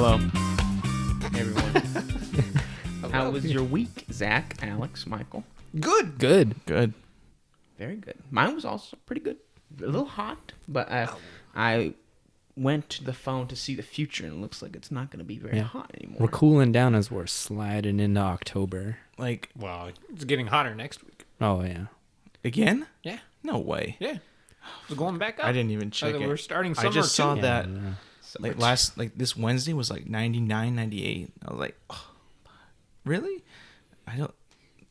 Hello, everyone. How was your week, Zach, Alex, Michael? Good. Very good. Mine was also pretty good. A little hot, but I went to the phone to see the future, and it looks like it's not going to be very hot anymore. We're cooling down as we're sliding into October. Well, it's getting hotter next week. Oh, yeah. Again? Yeah. No way. Yeah. It's going back up. I didn't even check it. We're starting summer I just saw too. that Yeah. this Wednesday was like 99, 98. I was like, oh, really? I don't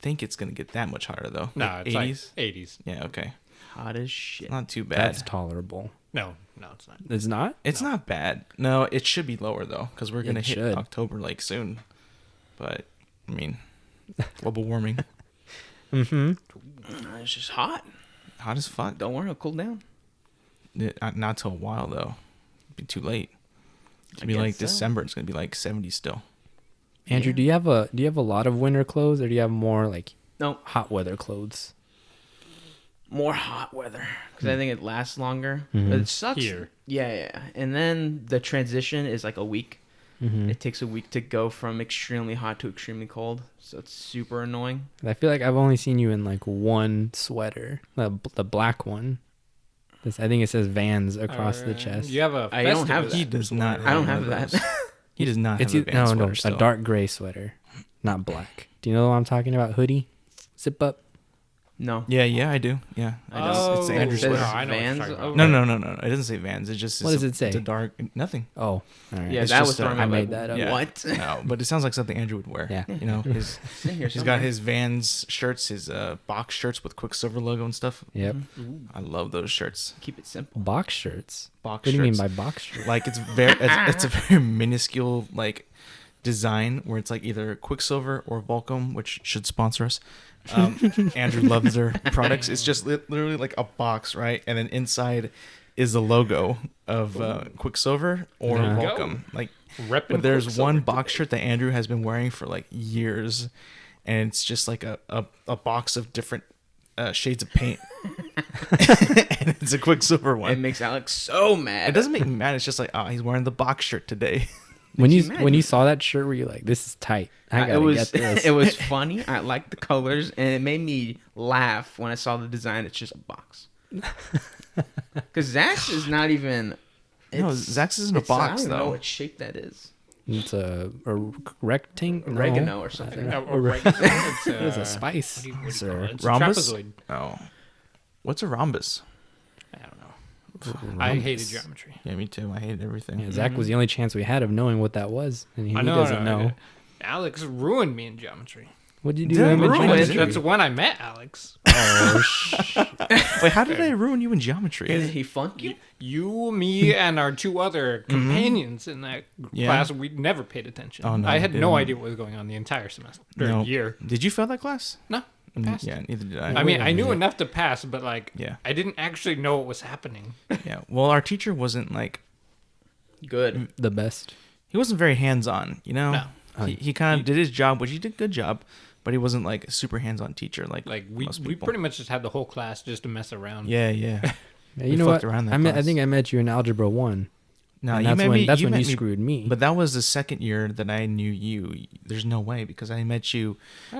think it's going to get that much hotter though. No, like it's 80s? like 80s. Yeah, okay. Hot as shit. Not too bad. That's tolerable. No, it's not. It's not? It's not bad. No, it should be lower though because we're going to hit should. October like soon. But, I mean, global warming. Mm-hmm. It's just hot. Hot as fuck. Don't worry, it'll cool down. Not till a while though. It'd be too late. It'd be guess like so. December. It's going to be like 70 still. Andrew, do you have a lot of winter clothes, or do you have more like No, hot weather clothes? more hot weather because I think it lasts longer. Mhm. But it sucks. Here. Yeah. And then the transition is like a week. Mm-hmm. It takes a week to go from extremely hot to extremely cold, so it's super annoying. I feel like I've only seen you in like one sweater, the black one. I think it says Vans across the chest. You have a I don't have Festivus that. He does not. I don't one have of that. those. He does not have a Vans no, sweater a still. dark gray sweater, not black. Do you know what I'm talking about? Hoodie, zip up. No. Yeah, I do. Yeah, I know. It's the Andrew it says sweater. I know what you're Vans talking about. over- No. It doesn't say Vans. It just What does it say? It's a dark nothing. Oh, all right. Yeah, It's that just was throwing I me made like, that up. Yeah. What? No, but it sounds like something Andrew would wear. Yeah. You know, his It's in here he's somewhere. got his Vans shirts, his box shirts with Quicksilver logo and stuff. Yep. I love those shirts. Keep it simple. Box shirts. Box What do you mean shirts. by box shirts? Like it's it's a very minuscule like design where it's like either Quicksilver or Volcom, which should sponsor us. Andrew loves their products. It's just literally like a box, right? And then inside is the logo of Quicksilver or There you go. Volcom. Like, Repping but there's Quicksilver one today. box shirt that Andrew has been wearing for like years, and it's just like a box of different shades of paint, and it's a Quicksilver It one. makes Alex so mad. It doesn't make me mad. It's just like, oh, he's wearing the box shirt today. when you you mad. when you saw that shirt, were you like, "This is tight. I gotta it was get this." it was funny. I liked the colors, and it made me laugh when I saw the design. It's just a box. Because Zach's is not even. No, Zach's isn't a box, I don't even know though. what shape that is. It's a rectangle. Oregano or something. It's It's a spice, what do you sir. call it? It's a Rhombus? trapezoid. Oh, what's a rhombus? I don't know. I hated geometry. Yeah, me too. I hate everything. Yeah, Zach was the only chance we had of knowing what that was, and he I know. doesn't know. Alex ruined me in geometry. What did you do? Didn't in ruin geometry? That's when I met Alex. Wait, how did I ruin you in geometry? Did he funk you? You, me, and our two other companions in that Yeah. class, we never paid attention. Oh, no, I we had no didn't. idea what was going on the entire semester, or No. year. Did you fail that class? No, I passed. Yeah, neither did I. I mean, I knew enough to pass, but like, Yeah. I didn't actually know what was happening. Yeah. Well, our teacher wasn't like Good. The best. he wasn't very hands on. You know, No. he kind of did his job, which he did a good job, but he wasn't like a super hands on teacher like We most we people. pretty much just had the whole class just to mess around. Yeah. Yeah, We you know fucked what? around that I class. think I met you in Algebra 1. No, And you that's met when me. that's you when met you me, screwed me. But that was the second year that I knew you. There's no way because I met you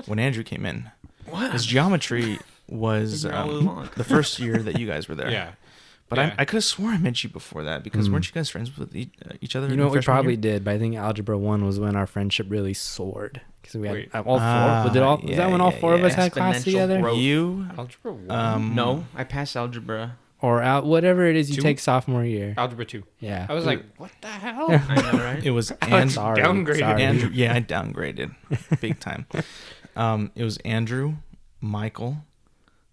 when Andrew came in. What? Because geometry was Been here all along. the first year that you guys were there. Yeah. But Yeah. I could have sworn I met you before that because weren't you guys friends with each other? You in know what we freshman probably year? did, but I think Algebra 1 was when our friendship really soared. Because we had Wait. all four. Ah, was that when all yeah, four of us yeah. had class Exponential together? growth. You, Algebra 1? No, I passed algebra. Or whatever it is you Two? take sophomore year. Algebra 2. Yeah. I was like, what the hell? I know, right? it was Alex Andrew. downgraded. Andrew. Yeah, I downgraded big time. It was Andrew, Michael,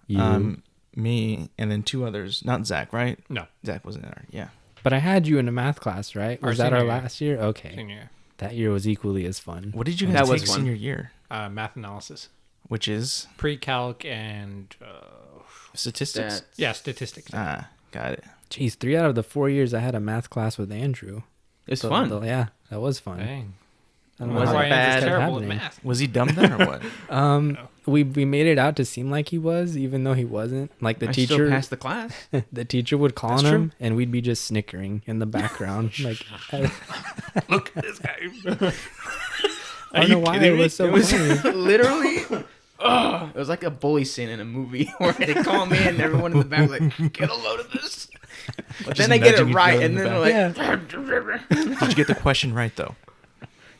You. me, and then two others. Not Zach, right? No, Zach wasn't there. Yeah. But I had you in a math class, right? Our Was that our senior year. last year? Okay. senior year. That year was equally as fun. What did you That guys was take fun. senior year? Math analysis. Which is Pre-calc and, statistics. That- yeah, statistics. Ah, got it. Jeez, 3 out of the 4 years I had a math class with Andrew. It's So fun. yeah, that was fun. Dang. I don't know Was how it it bad? just kept Terrible at happening. math. Was he dumb then or what? We made it out to seem like he was, even though he wasn't. Like the I still teacher, passed the class. the teacher would call on That's him, and we'd be just snickering in the background. Like, Look at this guy. I don't know why it was so It was funny. literally. It was like a bully scene in a movie where they call me and everyone in the back like, get a load of this. But then they get it nudging each right, other and in then the they're like, Did you get the question right though?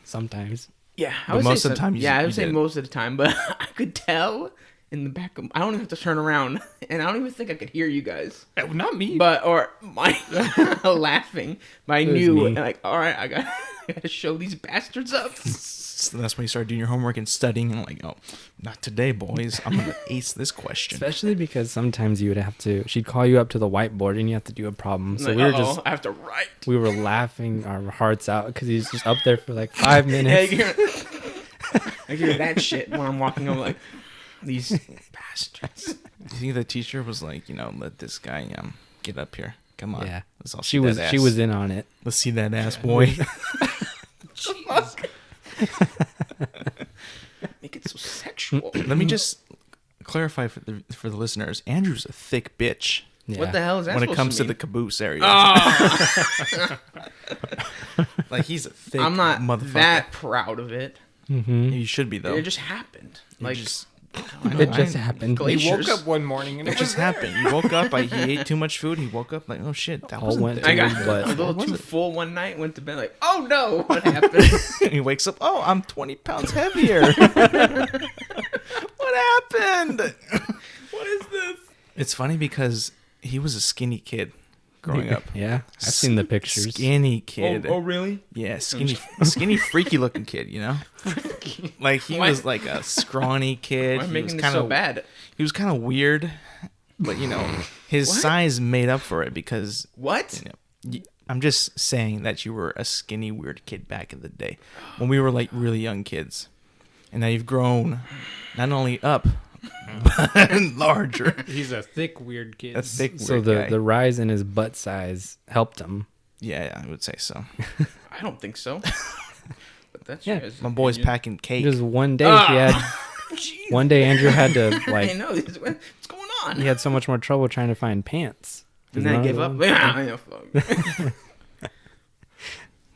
Sometimes. yeah. I But would most say of the time you- yeah, I you would say did. most of the time, but I could tell in the back of. I don't even have to turn around, and I don't even think I could hear you guys, Not me. but or my laughing. But I It was knew, me. like, all right, I got to show these bastards up. So that's when you started doing your homework and studying and like, oh, not today, boys. I'm gonna ace this question. Especially because sometimes you would have to. She'd call you up to the whiteboard, and you have to do a problem. So Like, we were uh-oh, just. I have to write. We were laughing our hearts out because he's just up there for like 5 Yeah, minutes. I hear that shit when I'm walking. I'm like, these bastards. Do you think the teacher was like, let this guy get up here? Come on. Yeah. Let's all She see was that she ass. was in on it. Let's see that ass, boy. Make it so sexual. Let me just clarify for the listeners. Andrew's a thick bitch Yeah. What the hell is that? when it supposed comes to mean? the caboose area. Oh, Like he's a thick I'm not motherfucker. that proud of it. Mm-hmm. You should be though. It just happened. Like, just It just happened. Gla- He woke glaciers. up one morning and it it just was there. happened. You woke up. He ate too much food. He woke up like, oh shit, that All wasn't went there. I got to- But- a little What was too it? full one night. Went to bed like, oh no, what happened? He wakes up. Oh, I'm 20 pounds heavier. What happened? What is this? It's funny because he was a skinny kid growing up. Yeah, I've seen the pictures. Skinny kid. Oh, really? Yeah, skinny, freaky looking kid. Like he Why- was like a scrawny kid. Why am I He was making this kind so of bad? He was kind of weird, but his What? size made up for it because What? I'm just saying that you were a skinny weird kid back in the day when we were like really young kids, and now you've grown not only up but larger. He's a thick, weird kid. A thick So weird the guy. the rise in his butt size helped him. Yeah, I would say so. I don't think so. But that's Yeah. your guys' My boy's opinion. packing cake. Just one day he had. Jeez. One day Andrew had to I like. know. What's going on? He had so much more trouble trying to find pants. And then I gave up. Yeah, I know, fuck.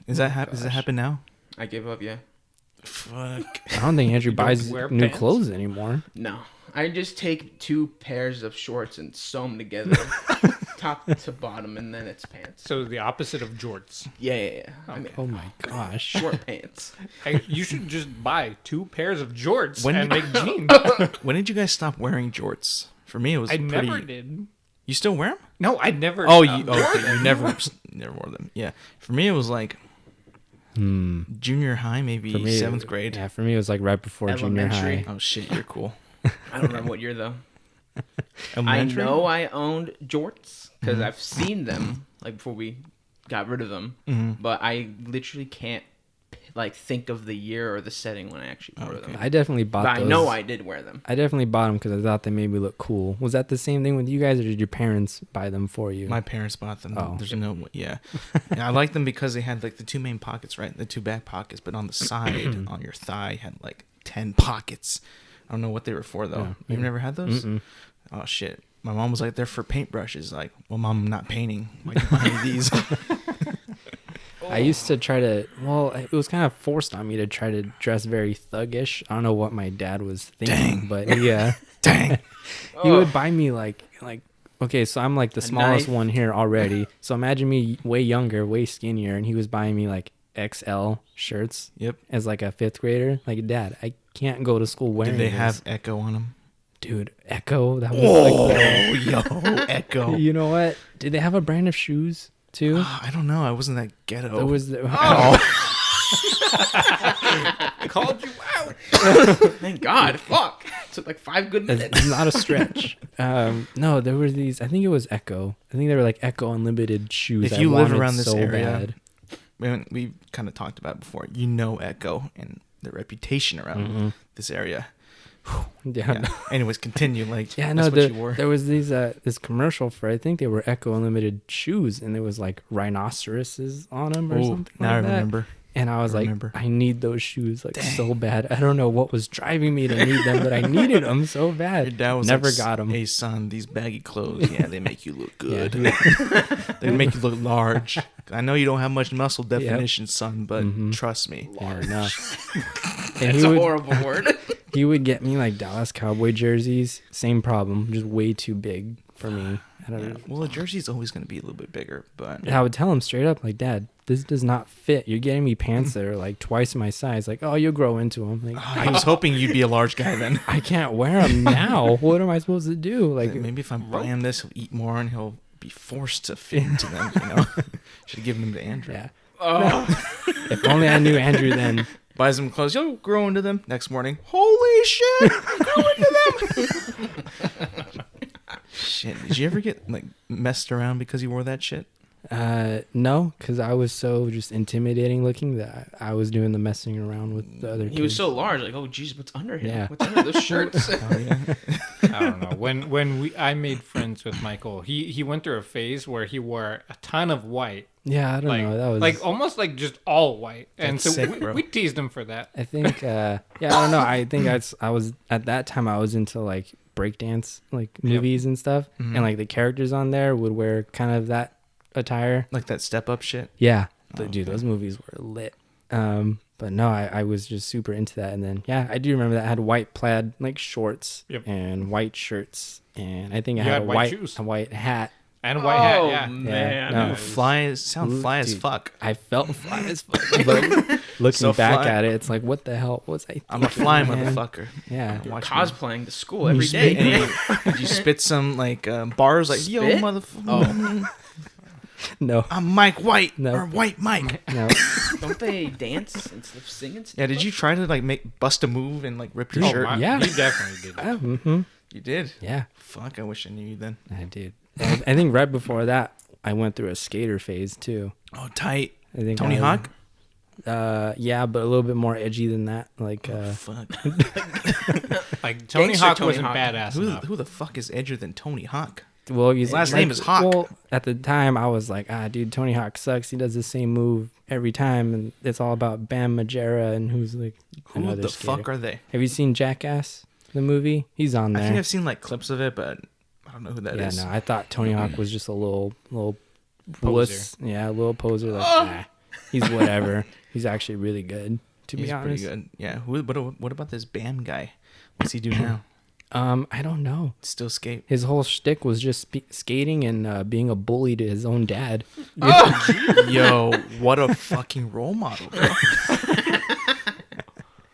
Does that happen now? I gave up. Yeah. Fuck. I don't think Andrew You don't buys wear new pants? clothes anymore. No. I just take 2 pairs of shorts and sew them together, top to bottom, and then it's pants. So the opposite of jorts. Yeah. I mean, Oh my gosh. short pants. Hey, you should just buy 2 pairs of jorts When- and make jeans. When did you guys stop wearing jorts? For me, it was I pretty. never did. You still wear them? No, I never. Oh, stopped. you never wore them. Yeah. For me, it was like junior high, maybe For me, 7th grade. Yeah, for me it was like right before junior Elementary. high. Oh shit, you're cool. I don't remember what year though. I Elementary? know I owned jorts because I've seen them like before we got rid of them, but I literally can't like think of the year or the setting when I actually wore them. I definitely bought But I those. know I did wear them. I definitely bought them because I thought they made me look cool. Was that the same thing with you guys, or did your parents buy them for you? My parents bought them. Oh. There's no, yeah. I like them because they had like the 2 main pockets, right? The 2 back pockets, but on the side, on your thigh, had like 10 pockets. I don't know what they were for though. Yeah. You've never had those? Mm-mm. Oh shit. My mom was like, they're for paintbrushes. Like, well, mom, I'm not painting. Why you buy me these? I used to try to. Well, it was kind of forced on me to try to dress very thuggish. I don't know what my dad was thinking, Dang. but yeah, Dang. he would buy me like. Okay, so I'm like the A smallest knife. one here already. So imagine me way younger, way skinnier, and he was buying me like XL shirts Yep. as like a 5th grader. Like, Dad, I can't go to school wearing. Did they this. have Echo on them? Dude, Echo? That was Oh, like yo, Echo. you know what? Did they have a brand of shoes too? I don't know. I wasn't that ghetto. There was the, I called you out. Thank God. Fuck. It took like 5 good minutes. It's not a stretch. No, there were these. I think it was Echo. I think they were like Echo Unlimited shoes. If you I live wanted around this so area, bad. we kind of talked about it before. You know Echo and their reputation around this area. Yeah. Yeah. Anyways, continue. Like, Yeah, that's no, what you wore. there was these this commercial for, I think they were Echo Unlimited shoes, and there was like rhinoceroses on them or Oh, something now like I that. remember. And I was remember. like, I need those shoes like so bad. I don't know what was driving me to need them, but I needed them so bad. Your dad was Never like, got them. Hey son, these baggy clothes, yeah, they make you look good. Yeah. They make you look large. I know you don't have much muscle definition, son, but trust me. Yeah, no. That's a horrible word. He would get me like Dallas Cowboy jerseys. Same problem, just way too big for me. I don't know. Well, the jersey's always going to be a little bit bigger, but I would tell him straight up, like, Dad, this does not fit. You're getting me pants that are like twice my size. Like, oh, you'll grow into them. Like, I was hoping you'd be a large guy then. I can't wear them now. What am I supposed to do? Like, Maybe if I'm buying this, he'll eat more and he'll be forced to fit into them, you know? Should have given them to Andrew. yeah. Oh, If only I knew Andrew then. Buys them clothes, you'll grow into them. Next morning, holy shit, I grew into them. Shit, did you ever get like messed around because you wore that shit? No, because I was so just intimidating looking that I was doing the messing around with the other kids. he was so large. Like, oh, jeez, what's under him? Yeah. What's under those shirts? Oh yeah. I don't know. When I made friends with Michael, he went through a phase where he wore a ton of white. Yeah, I don't know. That was like almost like just all white, and That's so sick, bro. we teased him for that. I think, yeah, I don't know. I think I was at that time I was into like breakdance like movies and stuff, and like the characters on there would wear kind of that attire. Like that step up shit. Yeah, Oh, dude, okay. those movies were lit. But no, I was just super into that, and then yeah, I do remember that I had white plaid like shorts and white shirts, and I think I You had had a white shoes. white hat. And a white hat, yeah. Man. No. You fly fly as Dude, fuck. I felt fly as fuck, but looking So back fly. at it, it's like, what the hell was I thinking? I'm a fly man? motherfucker. Yeah. Watch me. Cosplaying to school every day. And did you spit some like bars like yo Spit? motherfucker? Oh. No, I'm Mike White No. or White Mike. no. Don't they dance instead of sing and stuff? Yeah, did you try to like bust a move and like rip your Oh, shirt? yeah. You definitely did. Oh, mm-hmm. You did. Yeah, Fuck, I wish I knew you then. I did. I think right before that, I went through a skater phase too. Oh, tight. I think Tony Hawk. Yeah, but a little bit more edgy than that. Like, Fuck. Like Tony Gangster Hawk Tony wasn't Hawk. badass enough. Who the fuck is edgier than Tony Hawk? well, His last name is Hawk. Well, at the time, I was like, dude, Tony Hawk sucks. He does the same move every time, and it's all about Bam Margera and who's like Who another the skater. fuck are they? Have you seen Jackass, the movie? He's on I there. think I've seen like clips of it, but I don't know who that is. Yeah, no, I thought Tony Hawk was just a little Poser. wuss. Yeah, a little poser. Like, nah, he's whatever. He's actually really good, to He's be honest. pretty good. Yeah. What about this Bam guy? What's he do now? I don't know. Still skate? His whole shtick was just skating and being a bully to his own dad. Yo, what a fucking role model, bro.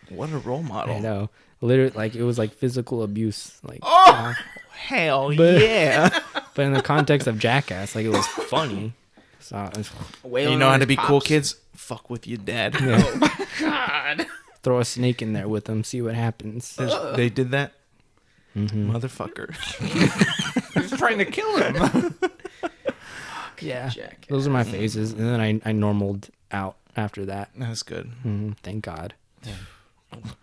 What a role model. I know. Literally, like, it was like physical abuse. Like, Hell But- yeah. but in the context of Jackass, like, it was funny. So, it was, Wailing You know on how to his be cool, pops. kids? Fuck with your dad. yeah, God. throw a snake in there with him, see what happens. They did that? Mm-hmm. Motherfucker. He was trying to kill him. Yeah, Jack. those are my phases, and then I normaled out after that. That's good. Thank God.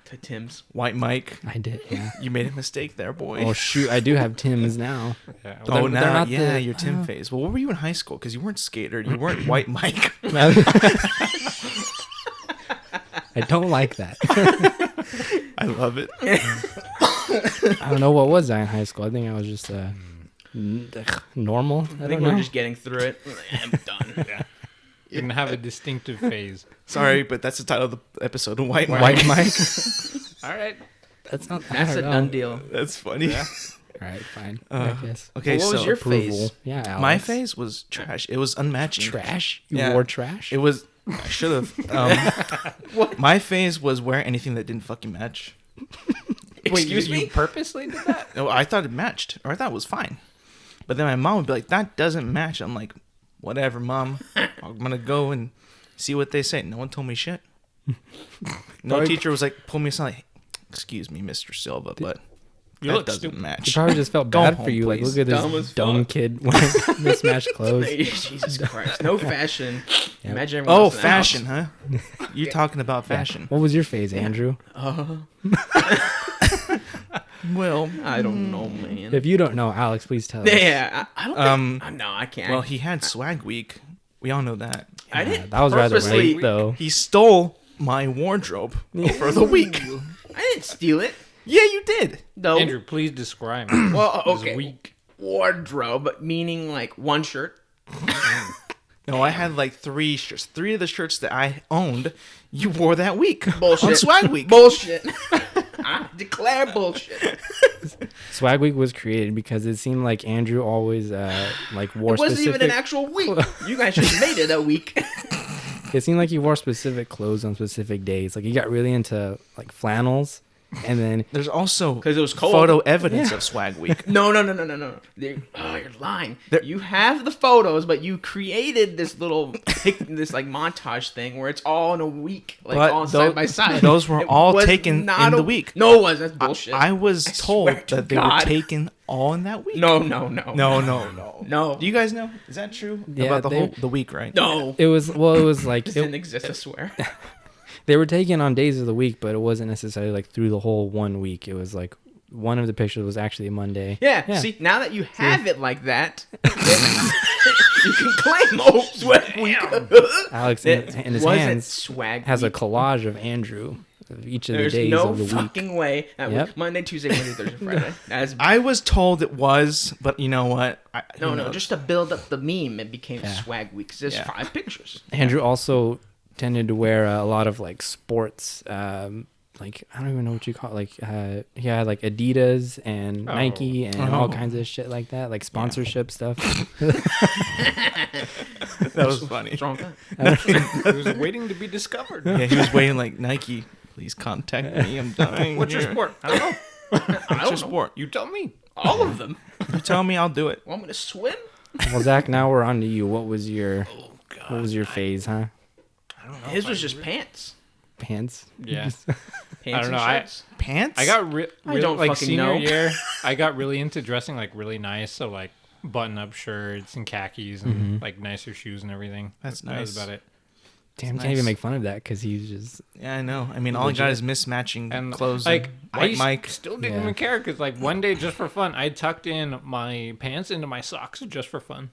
To Tim's. White Mike, I did. Yeah. you made a mistake there, boy. Oh shoot, I do have Tims now. Yeah. But they're now, not yeah, the- your Tim phase. Well, what were you in high school? Because you weren't skater. You weren't White Mike. I don't like that. I love it. I don't know what was I in high school. I think I was just normal. I I don't think know. we're just getting through it. I'm done. Didn't have a distinctive phase. Sorry, but that's the title of the episode. White Mike. White Mike. All right. That's not. That's a done deal. That's funny. All right, fine. I guess. Okay, Well, what was so your Approval. phase? Yeah, Alex. my phase was trash. It was unmatching. Trash. You Yeah. wore trash. It was. I should have. My phase was wear anything that didn't fucking match. Excuse you me? purposely did that? No, I thought it matched, or I thought it was fine. But then my mom would be like, "That doesn't match." I'm like, "Whatever, mom. I'm gonna go and see what they say." No one told me shit. No Probably- teacher was like, pull me aside, like, "Excuse me, Mr. Silva, but You that look doesn't stupid." You match." probably just felt Go bad home, for you. Like, please. look at Dumb this as dumb fuck. kid wearing mismatched clothes. Jesus Christ. No fashion. Yep. Imagine everyone Oh, else in the fashion, house. huh? You talking about fashion? What was your phase, Andrew? Well, I don't know, man. If you don't know, Alex, please tell us. Yeah, I don't think. No, I can't. well, he had swag week. We all know that. I didn't. That was rather purposely- late, though. He stole my wardrobe for the week. I didn't steal it. Yeah, you did. No. Andrew, please describe it. Well, This okay. week. Wardrobe, meaning like one shirt. No, I had like 3 shirts. 3 of the shirts that I owned, you wore that week. Bullshit. On Swag Week. Bullshit. I declare bullshit. Swag Week was created because it seemed like Andrew always like wore It wasn't specific. even an actual week. You guys just made it a week. It seemed like he wore specific clothes on specific days. Like he got really into like flannels, and then There's also 'Cause it was cold. photo evidence of Swag Week. No. You're lying. You have the photos, but you created this little this like montage thing where it's all in a week, like But all tho- side by side. those were It all was taken not in a- the week. No, it wasn't. That's bullshit. I was told swear to that they were God. taken all in that week. No. No. Do you guys know? Is that true? Yeah, About the week, right? No. it was like This didn't exist, I swear. they were taken on days of the week, but it wasn't necessarily like through the whole 1 week. It was like one of the pictures was actually a Monday. Yeah, see, now that you have it like that, you can claim Swag Week. Alex It in his wasn't hands Swag has a Week. collage of Andrew of each of There's the days no of the week. fucking way. That Yep. week, Monday, Tuesday, Wednesday, Thursday, Friday. That's I was told it was, but you know what? no. Just to build up the meme, it became Yeah. Swag Week. 'Cause there's Yeah. 5 pictures. Andrew also tended to wear a lot of like sports, like I don't even know what you call it. Like he had like Adidas and Nike and all kinds of shit like that, like sponsorship stuff. That was funny. What's wrong with that? He was waiting to be discovered. Yeah, he was waiting like Nike. Please contact me. I'm dying. What's your here." sport? I don't know. I What's don't your know. sport? You tell me. All of them. You tell me, I'll do it. Want me to swim? Well, Zach, now we're on to you. What was your God. what was your phase, huh? I don't know. His was just pants. Pants. Yeah. Pants don't know, and shirts. Pants? I got I don't like fucking senior know. year. I got really into dressing like really nice, so like button-up shirts and khakis and like nicer shoes and everything. That's That was nice. about it. Damn, Nice. can't even make fun of that because he's just. Yeah, I know. I mean, all I got is mismatching And clothes. like and I white Mike. still didn't Yeah. even care because like one day just for fun, I tucked in my pants into my socks just for fun.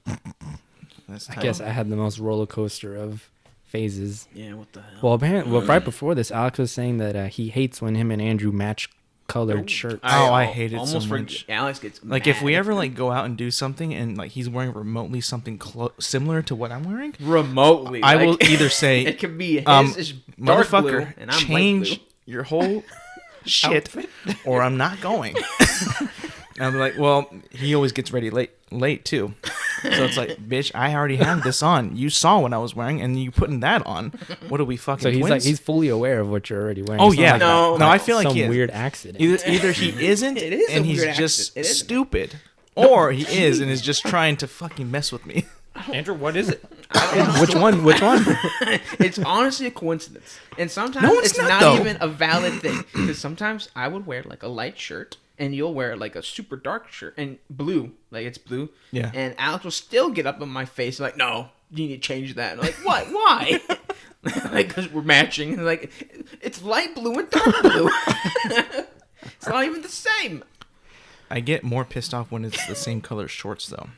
That's I tight. guess I had the most roller coaster of phases. Yeah, what the hell? Well, apparently, right before this, Alex was saying that he hates when him and Andrew match colored shirts. I hate it so almost much. Alex gets Like if we mad. ever like go out and do something and like he's wearing remotely something similar to what I'm wearing, remotely, I like, will either say, it could be his is dark blue motherfucker, and I'm light change blue. your whole shit, or I'm not going. And I'm like, well, he always gets ready late too. So it's like, bitch, I already have this on. You saw what I was wearing, and you putting that on. What are we fucking? So he's twins? like he's fully aware of what you're already wearing. Oh It's not yeah, like No, I feel like some he is. weird accident. Either he isn't, It is a and he's weird just accident. It is. stupid, or he is and is just trying to fucking mess with me. Andrew, what is it? Which one? Which one? It's honestly a coincidence, and sometimes No, it's it's not, not though. even a valid thing. Because sometimes I would wear like a light shirt, and you'll wear like a super dark shirt and blue, like it's blue. Yeah. And Alex will still get up in my face like, "No, you need to change that." And I'm like, what? Why? Like, because we're matching. And like, it's light blue and dark blue. It's not even the same. I get more pissed off when it's the same color shorts though.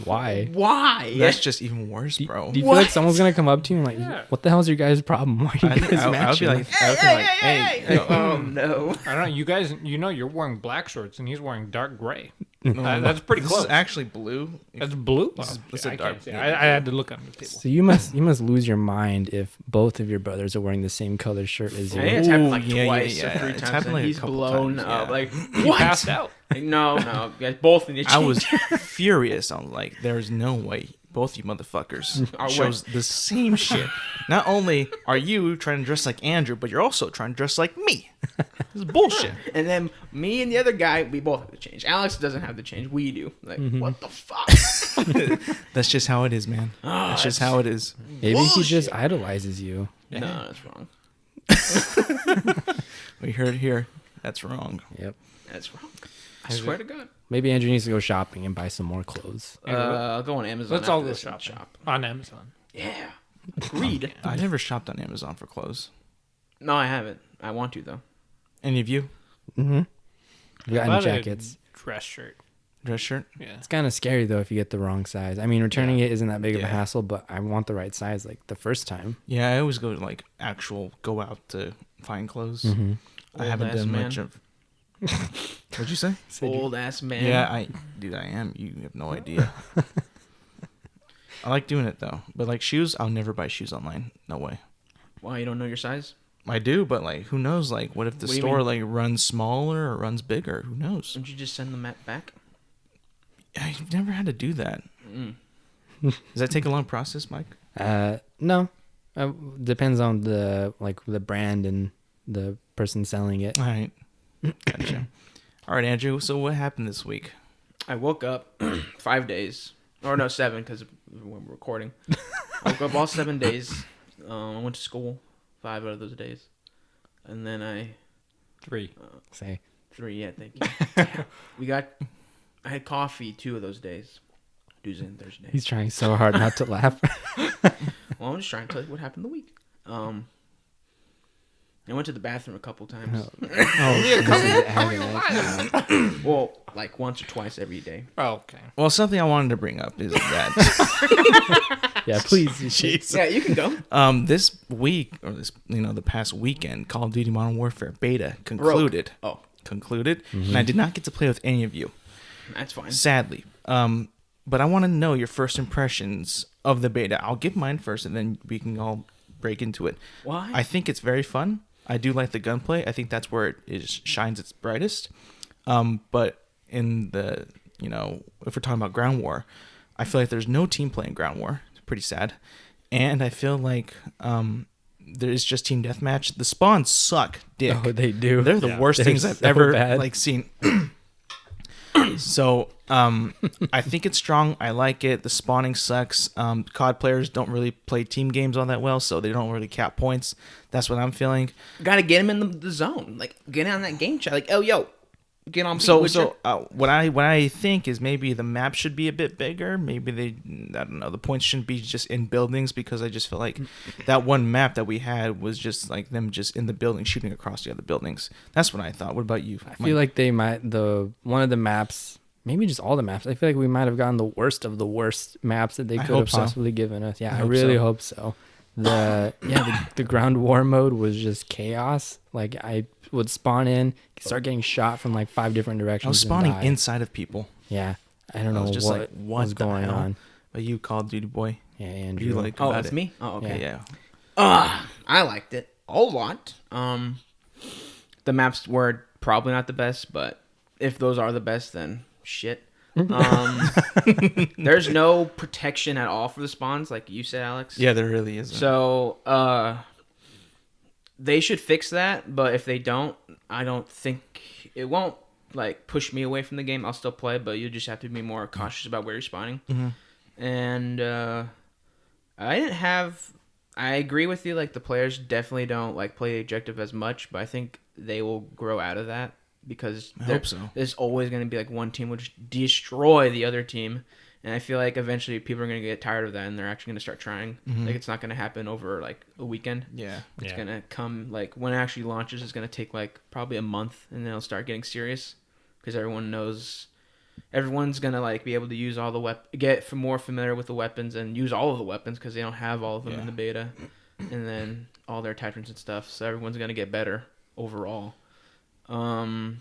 Why? Why? That's just even worse, bro. Do you feel like What? someone's gonna come up to you and like, Yeah. what the hell's your guys' problem? Why are I you think guys I would matching? be like, I would be like, hey, Oh no. I don't know. You guys, you know, you're wearing black shorts and he's wearing dark gray. That's pretty this close. is actually blue. That's blue. This is- Oh, this is shit, a I dark can't see. blue. I had to look under the table. So you must lose your mind if both of your brothers are wearing the same color shirt as I you. think it's happened like Ooh, yeah, twice yeah, or yeah. 3 It's times. happened And like a he's couple blown times, up. yeah. Like, You what? passed out. Like, no, you guys both in the I was furious. I was like, there's no way both you motherfuckers Are shows the same shit. Not only are you trying to dress like Andrew, but you're also trying to dress like me. This is bullshit. And then me and the other guy, we both have to change. Alex doesn't have to change. We do. Like, what the fuck? That's just how it is, man. That's just how it is. Maybe he just idolizes you. No, that's wrong. We heard it here. That's wrong. Yep. That's wrong. I swear to God. Maybe Andrew needs to go shopping and buy some more clothes. I'll go on Amazon. Let's all after go this and shopping on Amazon. Yeah. Agreed. I never shopped on Amazon for clothes. No, I haven't. I want to, though. Any of you? Mm-hmm. We got How any about a jackets? dress shirt. Dress shirt. Yeah. It's kind of scary though if you get the wrong size. I mean, returning it isn't that big of a Yeah. hassle, but I want the right size like the first time. Yeah, I always go to like actual go out to find clothes. Mm-hmm. I haven't Old-ass done man. much of. What'd you say? Old ass man. Yeah, dude, I am. You have no idea. I like doing it though, but like shoes, I'll never buy shoes online. No way. Why, you don't know your size? I do, but like, who knows? Like, what if the What do you store mean? like runs smaller or runs bigger? Who knows? Don't you just send them back? I've never had to do that. Mm. Does that take a long process, Mike? No, depends on the brand and the person selling it. All right, gotcha. All right, Andrew. So what happened this week? I woke up 5 days. Or no, 7, because when we're recording. I woke up all 7 days. I went to school 5 out of those days. And then 3. Say 3, yeah, thank you. I had coffee 2 of those days. Tuesday and Thursday. he's trying so hard not to laugh. Well, I'm just trying to tell you what happened the week. I went to the bathroom a couple times. Well, like once or twice every day. Oh, okay. Well, something I wanted to bring up is that Yeah, please. Jeez. Yeah, you can go. This week or the past weekend, Call of Duty Modern Warfare beta concluded. Oh, Concluded, and I did not get to play with any of you, that's fine. sadly. But I want to know your first impressions of the beta. I'll give mine first, and then we can all break into it. Why? I think it's very fun. I do like the gunplay. I think that's where it shines its brightest. But in the, if we're talking about ground war, I feel like there's no team play in ground war. It's pretty sad. And I feel like there is just team deathmatch. The spawns suck dick. Oh, they do. They're the worst They're things I've so ever bad. seen. So I think it's strong. I like it. The spawning sucks. COD players don't really play team games all that well, so they don't really cap points. That's what I'm feeling. Gotta get him in the zone. Like, get on that game chat. Like, oh, yo, get on. What I think is maybe the map should be a bit bigger. Maybe I don't know. The points shouldn't be just in buildings, because I just feel like that one map that we had was just like them just in the building shooting across the other buildings. That's what I thought. What about you? I feel like they might one of the maps, maybe just all the maps. I feel like we might have gotten the worst of the worst maps that they I could hope have so. possibly given us. Yeah, I hope really so. hope so. The ground war mode was just chaos. Like I would spawn in, start getting shot from like 5 different directions. I was and spawning die. inside of people. Yeah, I don't know was just what like, what was the going hell? on. But you, Call of Duty boy. Yeah, What Andrew. do you like oh, about it's it? me. Oh, okay. Yeah. I liked it a lot. The maps were probably not the best, but if those are the best, then shit. There's no protection at all for the spawns, like you said, Alex. Yeah, there really isn't. So, they should fix that, but if they don't, I don't think it won't like push me away from the game. I'll still play, but you just have to be more cautious about where you're spawning. Mm-hmm. And I agree with you. Like the players definitely don't like play the objective as much, but I think they will grow out of that because I hope so. There's always going to be like one team which destroy the other team. And I feel like eventually people are going to get tired of that and they're actually going to start trying. Mm-hmm. Like it's not going to happen over like a weekend. Yeah. It's going to come like when it actually launches, it's going to take like probably a month and then it'll start getting serious because everyone's going to like be able to use all the get more familiar with the weapons and use all of the weapons because they don't have all of them in the beta and then all their attachments and stuff. So everyone's going to get better overall. I'm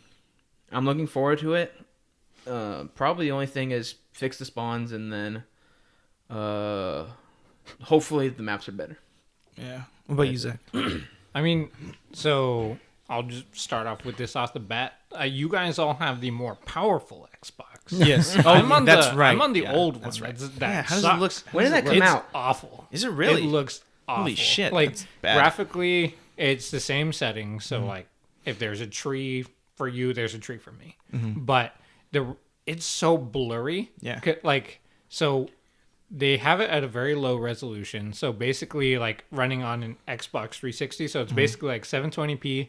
looking forward to it. Probably the only thing is fix the spawns and then hopefully the maps are better. Yeah. What about you, Zack? I mean, so I'll just start off with this off the bat. You guys all have the more powerful Xbox. Yes. I'm on that's the, right. I'm on the Yeah, old one. that's right. That how does it look? When did that come it's out? awful. Is it really? It looks awful. Holy shit, Like that's bad. graphically, it's the same setting. So like, if there's a tree for you, there's a tree for me. But it's so blurry. Yeah. Like so, they have it at a very low resolution. So basically, like running on an Xbox 360. So it's basically like 720p.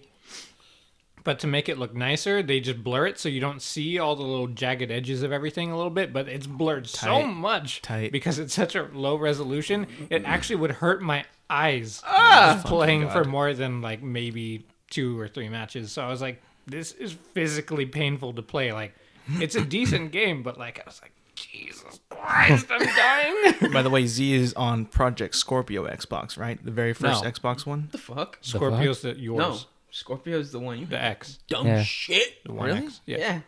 But to make it look nicer, they just blur it so you don't see all the little jagged edges of everything a little bit. But it's blurred so much because it's such a low resolution. It actually would hurt my eyes just playing for more than like maybe 2 or 3 matches. So I was like, this is physically painful to play. Like it's a decent game, but like I was like, Jesus Christ, I'm dying. By the way, Z is on Project Scorpio Xbox, right? The very first No. Xbox one. What the fuck? Scorpio's yours. No, Scorpio's the one you The X. dumb Yeah. shit. The one Really? X. Yeah.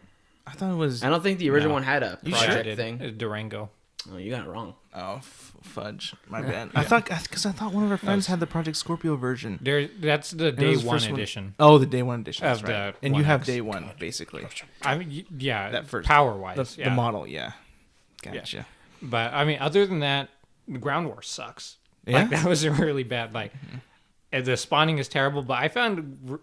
I thought it was. I don't think the original No. one had a You project It thing. did. Durango. Oh, you got it wrong. Oh, fudge. My bad. I thought one of our friends had the Project Scorpio version. That's the And it day was the one first one. edition. Oh, the day one edition. That's Of right. the And you 1X. have day one, basically. I mean, yeah, That first- power wise, The model, yeah. Gotcha. But I mean, other than that, the Ground War sucks. Yeah? Like that was really bad. Like the spawning is terrible, but I found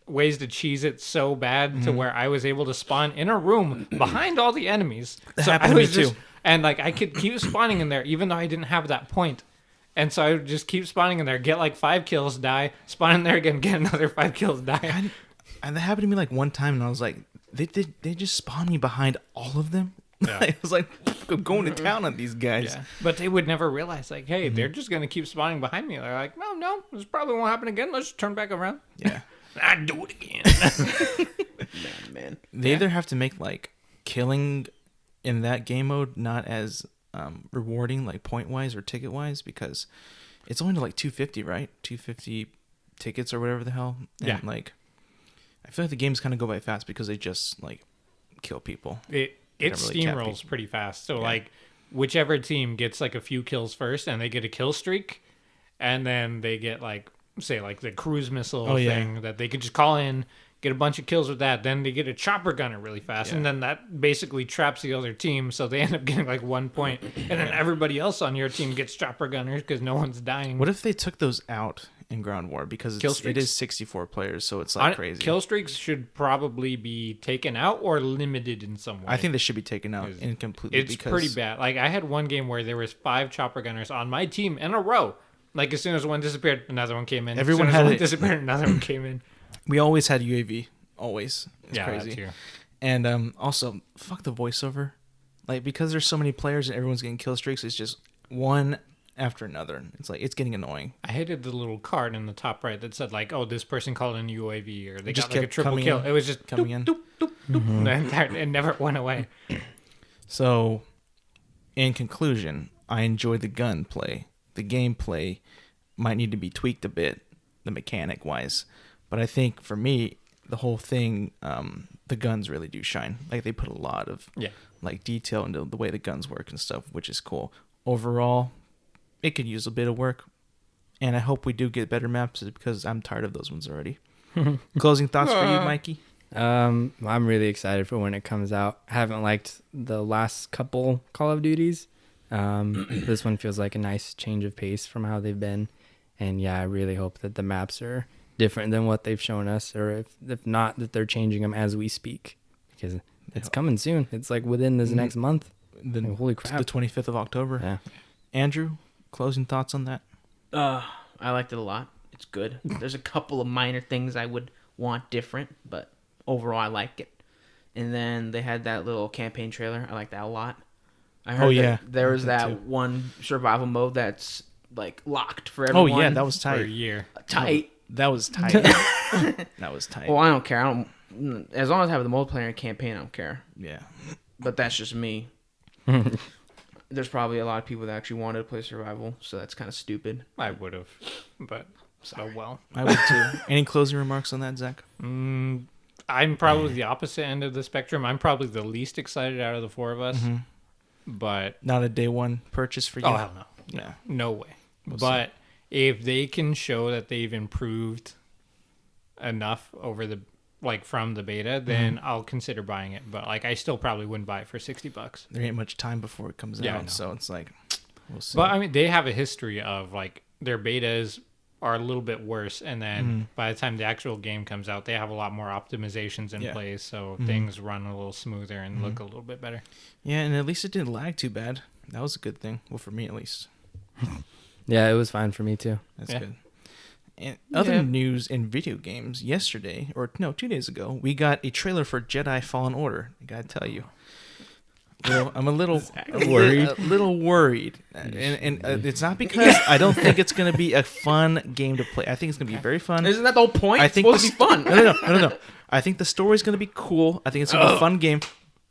ways to cheese it so bad to where I was able to spawn in a room behind all the enemies. That So happened I to me was just, too. and like I could keep spawning in there even though I didn't have that point. And so I would just keep spawning in there, get like 5 kills, die, spawn in there again, get another 5 kills, die. And that happened to me like one time, and I was like, they just spawned me behind all of them. Yeah. I was like, I'm going to town on these guys. Yeah. But they would never realize, like, hey, they're just going to keep spawning behind me. They're like, no, this probably won't happen again. Let's turn back around. Yeah. I'd do it again. Man. They either have to make like killing in that game mode not as rewarding, like point wise or ticket wise, because it's only like 250, right? 250 tickets or whatever the hell. And Yeah. like, I feel like the games kind of go by fast because they just like kill people. It Never really cap steamrolls people. pretty fast. So, Yeah. like, whichever team gets, like, a few kills first and they get a kill streak, and then they get, like, say, like, the cruise missile thing that they could just call in, get a bunch of kills with that. Then they get a chopper gunner really fast, and then that basically traps the other team, so they end up getting, like, 1 point. And then everybody else on your team gets chopper gunners because no one's dying. What if they took those out in Ground War because Kill it streaks? is 64 players, so it's like crazy. Kill streaks should probably be taken out or limited in some way. I think they should be taken out in completely. It's because pretty bad. Like I had one game where there was 5 chopper gunners on my team in a row. Like as soon as one disappeared, another one came in. Everyone as soon had as one it- disappeared, another one came in. We always had UAV. Always. It's Yeah, crazy. that too. And also, fuck the voiceover. Like, because there's so many players and everyone's getting kill streaks, it's just one after another. It's like, it's getting annoying. I hated the little card in the top right that said like, "Oh, this person called in UAV," or they Just got like a kept triple coming kill. in, It was just coming doop, in. doop, doop, doop. The entire- it never went away. So, in conclusion, I enjoy the gunplay. The gameplay might need to be tweaked a bit, the mechanic wise. But I think for me, the whole thing, the guns really do shine. Like, they put a lot of Yeah. like detail into the way the guns work and stuff, which is cool. Overall, it could use a bit of work, and I hope we do get better maps because I'm tired of those ones already. Closing thoughts for you, Mikey? I'm really excited for when it comes out. I haven't liked the last couple Call of Duties. This one feels like a nice change of pace from how they've been. And yeah, I really hope that the maps are different than what they've shown us, or if not, that they're changing them as we speak, because it's coming soon. It's like within this next month. Then Holy crap. the 25th of October. Yeah. Andrew, closing thoughts on that? I liked it a lot. It's good. There's a couple of minor things I would want different, but overall I like it. And then they had that little campaign trailer. I like that a lot. I heard that there was that that too. one survival mode that's like locked for everyone. Oh yeah, that was For a tight. year. tight. That was tight. That was tight. Well, I don't care. I don't. As long as I have the multiplayer campaign, I don't care. Yeah. But that's just me. There's probably a lot of people that actually wanted to play survival, so that's kind of stupid. I would have, but oh well. I would too. Any closing remarks on that, Zach? I'm probably the opposite end of the spectrum. I'm probably the least excited out of the 4 of us. But Not a day one purchase for you? oh hell no, Yeah. no way. We'll But if they can show that they've improved enough over the from the beta, then I'll consider buying it. But like I still probably wouldn't buy it for $60. There ain't much time before it comes Yeah, I know. out, so it's like, we'll see. But I mean, they have a history of like their betas are a little bit worse, and then by the time the actual game comes out, they have a lot more optimizations in Yeah. place, so things run a little smoother and look a little bit better. Yeah, and at least it didn't lag too bad. That was a good thing. Well, for me at least. Yeah, it was fine for me too. That's Yeah. good. And other news in video games, yesterday, or no, 2 days ago, we got a trailer for Jedi Fallen Order. I gotta tell you. I'm a little worried. A little worried. And it's not because I don't think it's going to be a fun game to play. I think it's going to be very fun. Isn't that the whole point? I It's think supposed to be fun. No. I think the story's going to be cool. I think it's going to be a fun game.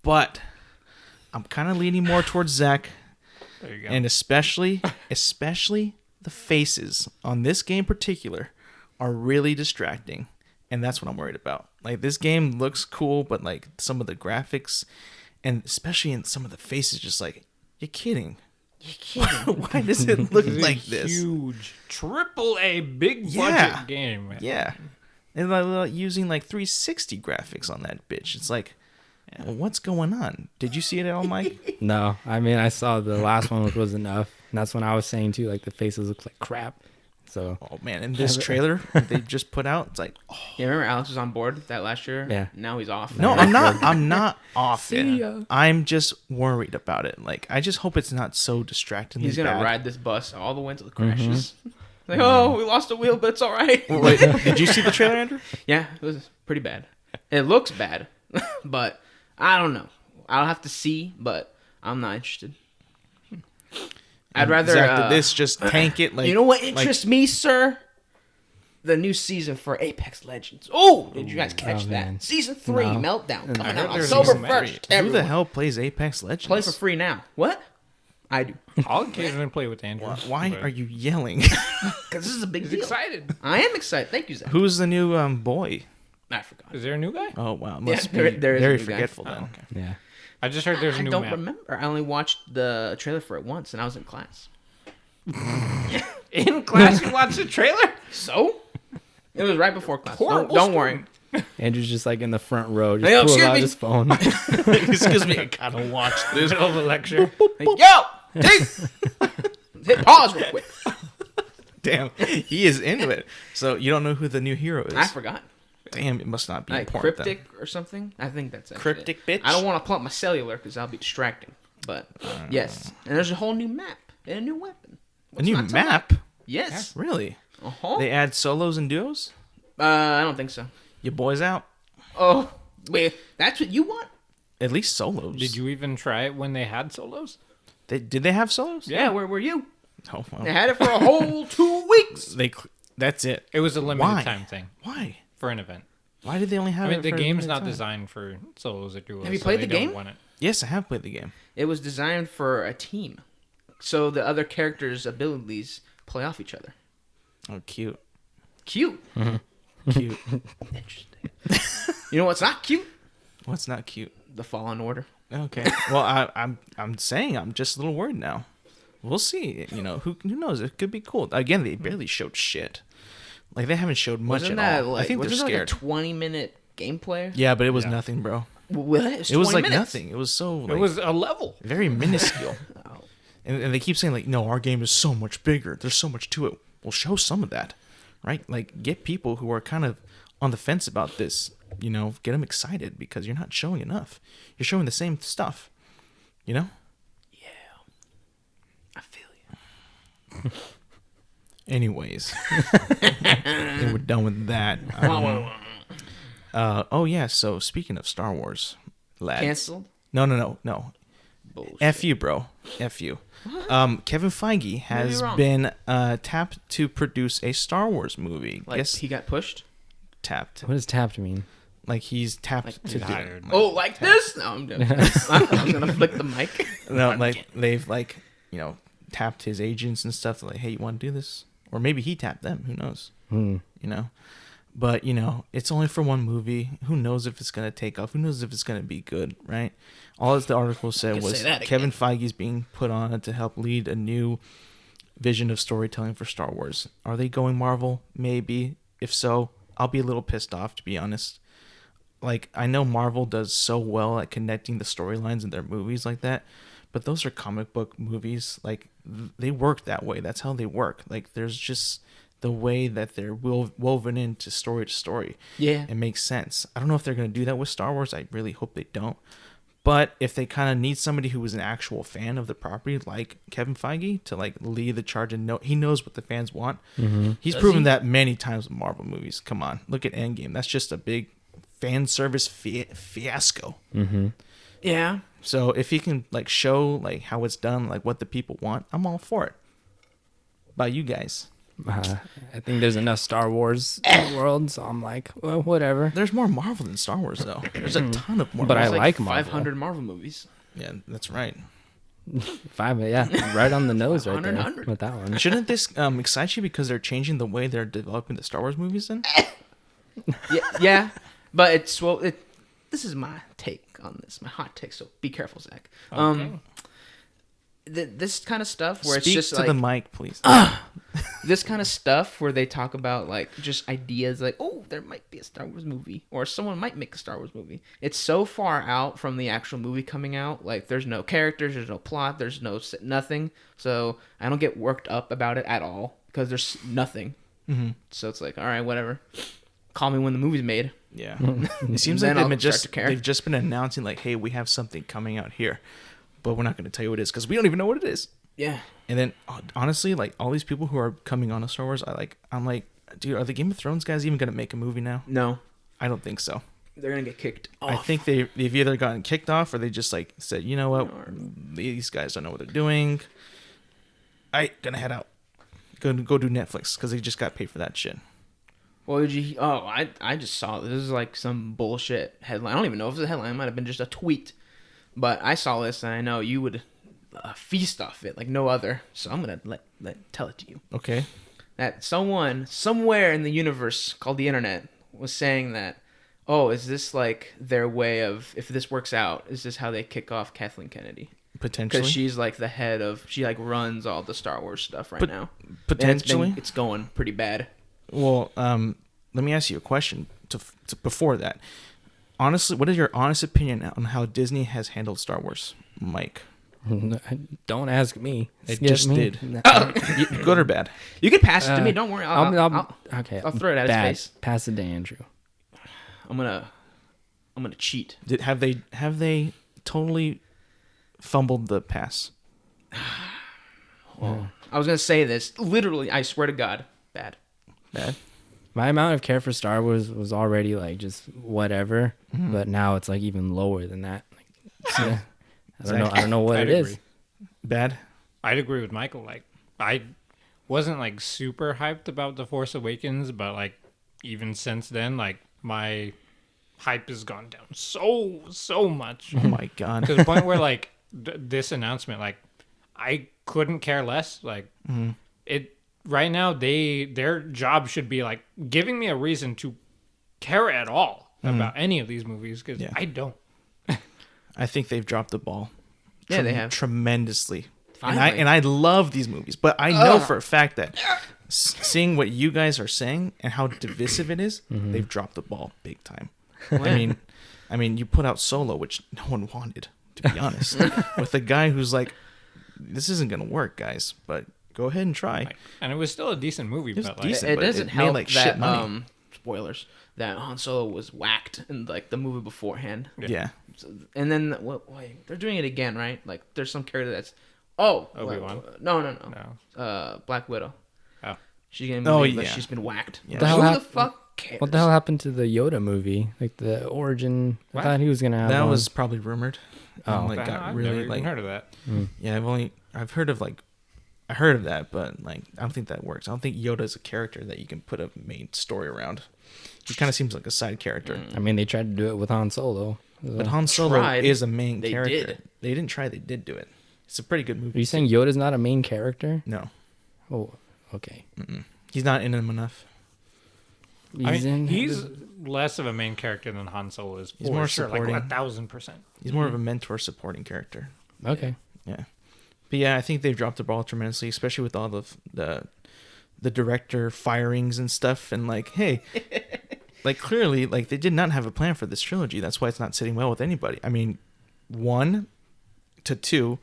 but I'm kind of leaning more towards Zack, There you go. and especially the faces on this game in particular are really distracting, and that's what I'm worried about. Like, this game looks cool, but like some of the graphics, and especially in some of the faces, just like, you're kidding. Why does it look This is like a this? huge AAA big budget Yeah. game. Yeah. And like, using like 360 graphics on that bitch. It's like, what's going on? Did you see it at all, Mike? No, I mean, I saw the last one, which was enough. And that's when I was saying, too, like, the faces look like crap. So, Oh, man. And this trailer they just put out, it's like, oh. Yeah, remember Alex was on board that last year? Yeah. Now he's off. No, I'm not. I'm not off See it. ya. I'm just worried about it. Like, I just hope it's not so distractingly He's going to bad. ride this bus all the way until it crashes. Like, oh, we lost a wheel, but it's all right. Wait, did you see the trailer, Andrew? Yeah, it was pretty bad. It looks bad, but I don't know. I'll have to see, but I'm not interested. I'd rather Zach, did this just tank it? Like, you know what interests me, sir? The new season for Apex Legends. Oh, did you guys catch Oh, that? man. Season 3 No. Meltdown coming out there's October season 1st. Who the Everyone. hell plays Apex Legends? Play for free now. What? I do. I'll occasionally play with Andrew. Why but are you yelling? Because this is a big He's deal. excited. I am excited. Thank you, Zach. Who's the new boy? I forgot. Is there a new guy? Oh wow, must there- be there is a very new guy. forgetful Oh, then. okay. yeah. I just heard there's a I new don't map. remember. I only watched the trailer for it once, and I was in class. In class, you watched the trailer? So? It was right before class. Horrible Don't worry. Andrew's just, like, in the front row, just Hey, pulling excuse out me. his phone. Excuse me, I gotta watch this. Middle of a lecture. Like, yo! Hit pause real quick. Damn, he is into it. So you don't know who the new hero is? I forgot. Damn, it must not be Like important. cryptic or something? I think that's actually Cryptic it. bitch? I don't want to plug my cellular because that'll be distracting. But yes. And there's a whole new map and a new weapon. Then. A What's new not to map? like? Yes. Really? Uh-huh. They add solos and duos? I don't think so. Your boys out? Oh, wait. That's what you want? At least solos. Did you even try it when they had solos? Did they have solos? Yeah, where were you? Oh, well. They had it for a whole 2 weeks. That's it. It was a limited Why? time thing Why? for an event. Why did they only have I mean, it the for a game's limited not time? designed for solos or duos. Have you so played they the don't game? want it. Yes, I have played the game. It was designed for a team. So the other characters' abilities play off each other. Oh, cute. Cute. Cute. Interesting. You know what's not cute? What's not cute? The Fallen Order. Okay. Well, I'm saying I'm just a little worried now. We'll see. You know, who knows? It could be cool. Again, they barely showed shit. Like, they haven't showed much Wasn't at that all. like, I think they're wasn't scared. like a 20-minute gameplay? Yeah, but it was Yeah. nothing, bro. What? It was 20 like minutes. nothing. It was so like, It was a level. very minuscule. Oh. And they keep saying like, no, our game is so much bigger. There's so much to it. Well, show some of that, right? Like, get people who are kind of on the fence about this. You know, get them excited because you're not showing enough. You're showing the same stuff. You know. I feel you. Anyways, and we're done with that. Oh yeah. So speaking of Star Wars, lads. Canceled? No. Bullshit. F you, bro. F you. Kevin Feige has wrong. been tapped to produce a Star Wars movie. Like, Yes, he got pushed? tapped. What does tapped mean? Like he's tapped Like, to he's do hired. it. Oh, like this? No, I'm joking. I was going to flick the mic. No, like they've like, you know, tapped his agents and stuff. Like, hey, you want to do this? Or maybe he tapped them. Who knows? You know. But, you know, it's only for one movie. Who knows if it's going to take off? Who knows if it's going to be good, right? All the article said can was say that again. Kevin Feige's being put on to help lead a new vision of storytelling for Star Wars. Are they going Marvel? Maybe. If so, I'll be a little pissed off, to be honest. Like, I know Marvel does so well at connecting the storylines in their movies like that, but those are comic book movies. Like, they work that way. That's how they work. Like, there's just the way that they're woven into story to story. Yeah. It makes sense. I don't know if they're going to do that with Star Wars. I really hope they don't. But if they kind of need somebody who is an actual fan of the property, like Kevin Feige, to like lead the charge and know he knows what the fans want. He's proven that many times with Marvel movies. Come on, look at Endgame. That's just a big fan service fiasco. Yeah. So if he can like show like how it's done, like what the people want, I'm all for it. About you guys. I think there's enough Star Wars in the world, so I'm like, well, whatever. There's more Marvel than Star Wars, though. There's a ton of Marvel. But I There's like Marvel. 500 Marvel movies. Yeah, that's right. 5, yeah, right on the nose right there 100. with that one. Shouldn't this excite you because they're changing the way they're developing the Star Wars movies then? Yeah, but this is my take on this, my hot take. So be careful, Zach. Okay. This kind of stuff where Speak it's just to like the mic, please. this kind of stuff where they talk about like just ideas like, oh, there might be a Star Wars movie or someone might make a Star Wars movie. It's so far out from the actual movie coming out. Like there's no characters, there's no plot, there's nothing. So I don't get worked up about it at all because there's nothing. Mm-hmm. So it's like, all right, whatever. Call me when the movie's made. Yeah. It seems Then like I'll start to care. they've just been announcing like, hey, we have something coming out here, but we're not going to tell you what it is because we don't even know what it is. Yeah. And then honestly, like all these people who are coming on to Star Wars, I'm like, dude, are the Game of Thrones guys even going to make a movie now? No. I don't think so. They're gonna get kicked off. I think they've either gotten kicked off or they just like said, you know what, these guys don't know what they're doing. Gonna head out. Go do Netflix because they just got paid for that shit. Well, did you? Oh, I just saw this is like some bullshit headline. I don't even know if it's a headline. It might have been just a tweet, but I saw this and I know you would feast off it like no other. So I'm gonna tell it to you. Okay. That someone somewhere in the universe called the internet was saying that, oh, is this like their way of, if this works out, is this how they kick off Kathleen Kennedy? Potentially. Because she's like the head of, she like runs all the Star Wars stuff right now. Potentially. And it's going pretty bad. Well, let me ask you a question to before that. Honestly, what is your honest opinion on how Disney has handled Star Wars, Mike? Don't ask me. It Skip just me. did. No. Good or bad? You can pass it to me. Don't worry. Okay. I'll throw it at bad. his face. Pass it to Andrew. I'm gonna cheat. Have they totally fumbled the pass? Well, I was gonna say this. Literally, I swear to God, bad. Bad. My amount of care for Star Wars was already like just whatever, but now it's like even lower than that. Like, so, I don't know what I'd it is. agree. Bad. I'd agree with Michael. Like, I wasn't like super hyped about The Force Awakens, but like even since then, like my hype has gone down so much Oh my god. to the point where like this announcement, like I couldn't care less. Like it right now, their job should be like giving me a reason to care at all about any of these movies because I don't. I think they've dropped the ball. Yeah, they have. Tremendously. Finally. And I love these movies, but I know for a fact that seeing what you guys are saying and how divisive it is, they've dropped the ball big time. I mean, you put out Solo, which no one wanted, to be honest, with a guy who's like, this isn't gonna work, guys, but go ahead and try. And it was still a decent movie, was but like decent. It but doesn't it made, help like, shit that money. spoilers, that Han Solo was whacked in like the movie beforehand. Yeah. So, and then wait, they're doing it again, right? Like there's some character that's Obi-Wan? No. Black Widow. Oh. She's getting Oh, movie, but yeah. she's been whacked. Yeah. The hell Who hap- the fuck cares? What the hell happened to the Yoda movie? Like the origin. I thought he was gonna have That one. was probably rumored. Oh. Like I've got never really even like heard of that. yeah. I've heard of like I heard of that, but like I don't think that works. I don't think Yoda is a character that you can put a main story around. He kind of seems like a side character. I mean, they tried to do it with Han Solo. But Han Solo Tried. is a main They character. did. They didn't try. They did do it. It's a pretty good Are movie. you saying Yoda's not a main character? No, Oh, okay. he's not in them enough. He's less of a main character than Han Solo is. He's For more sure, supporting. like 1,000%. He's more of a mentor, supporting character. Okay. Yeah, but yeah, I think they've dropped the ball tremendously, especially with all the director firings and stuff. And like, hey, like clearly, like they did not have a plan for this trilogy. That's why it's not sitting well with anybody. I mean, 1 to 2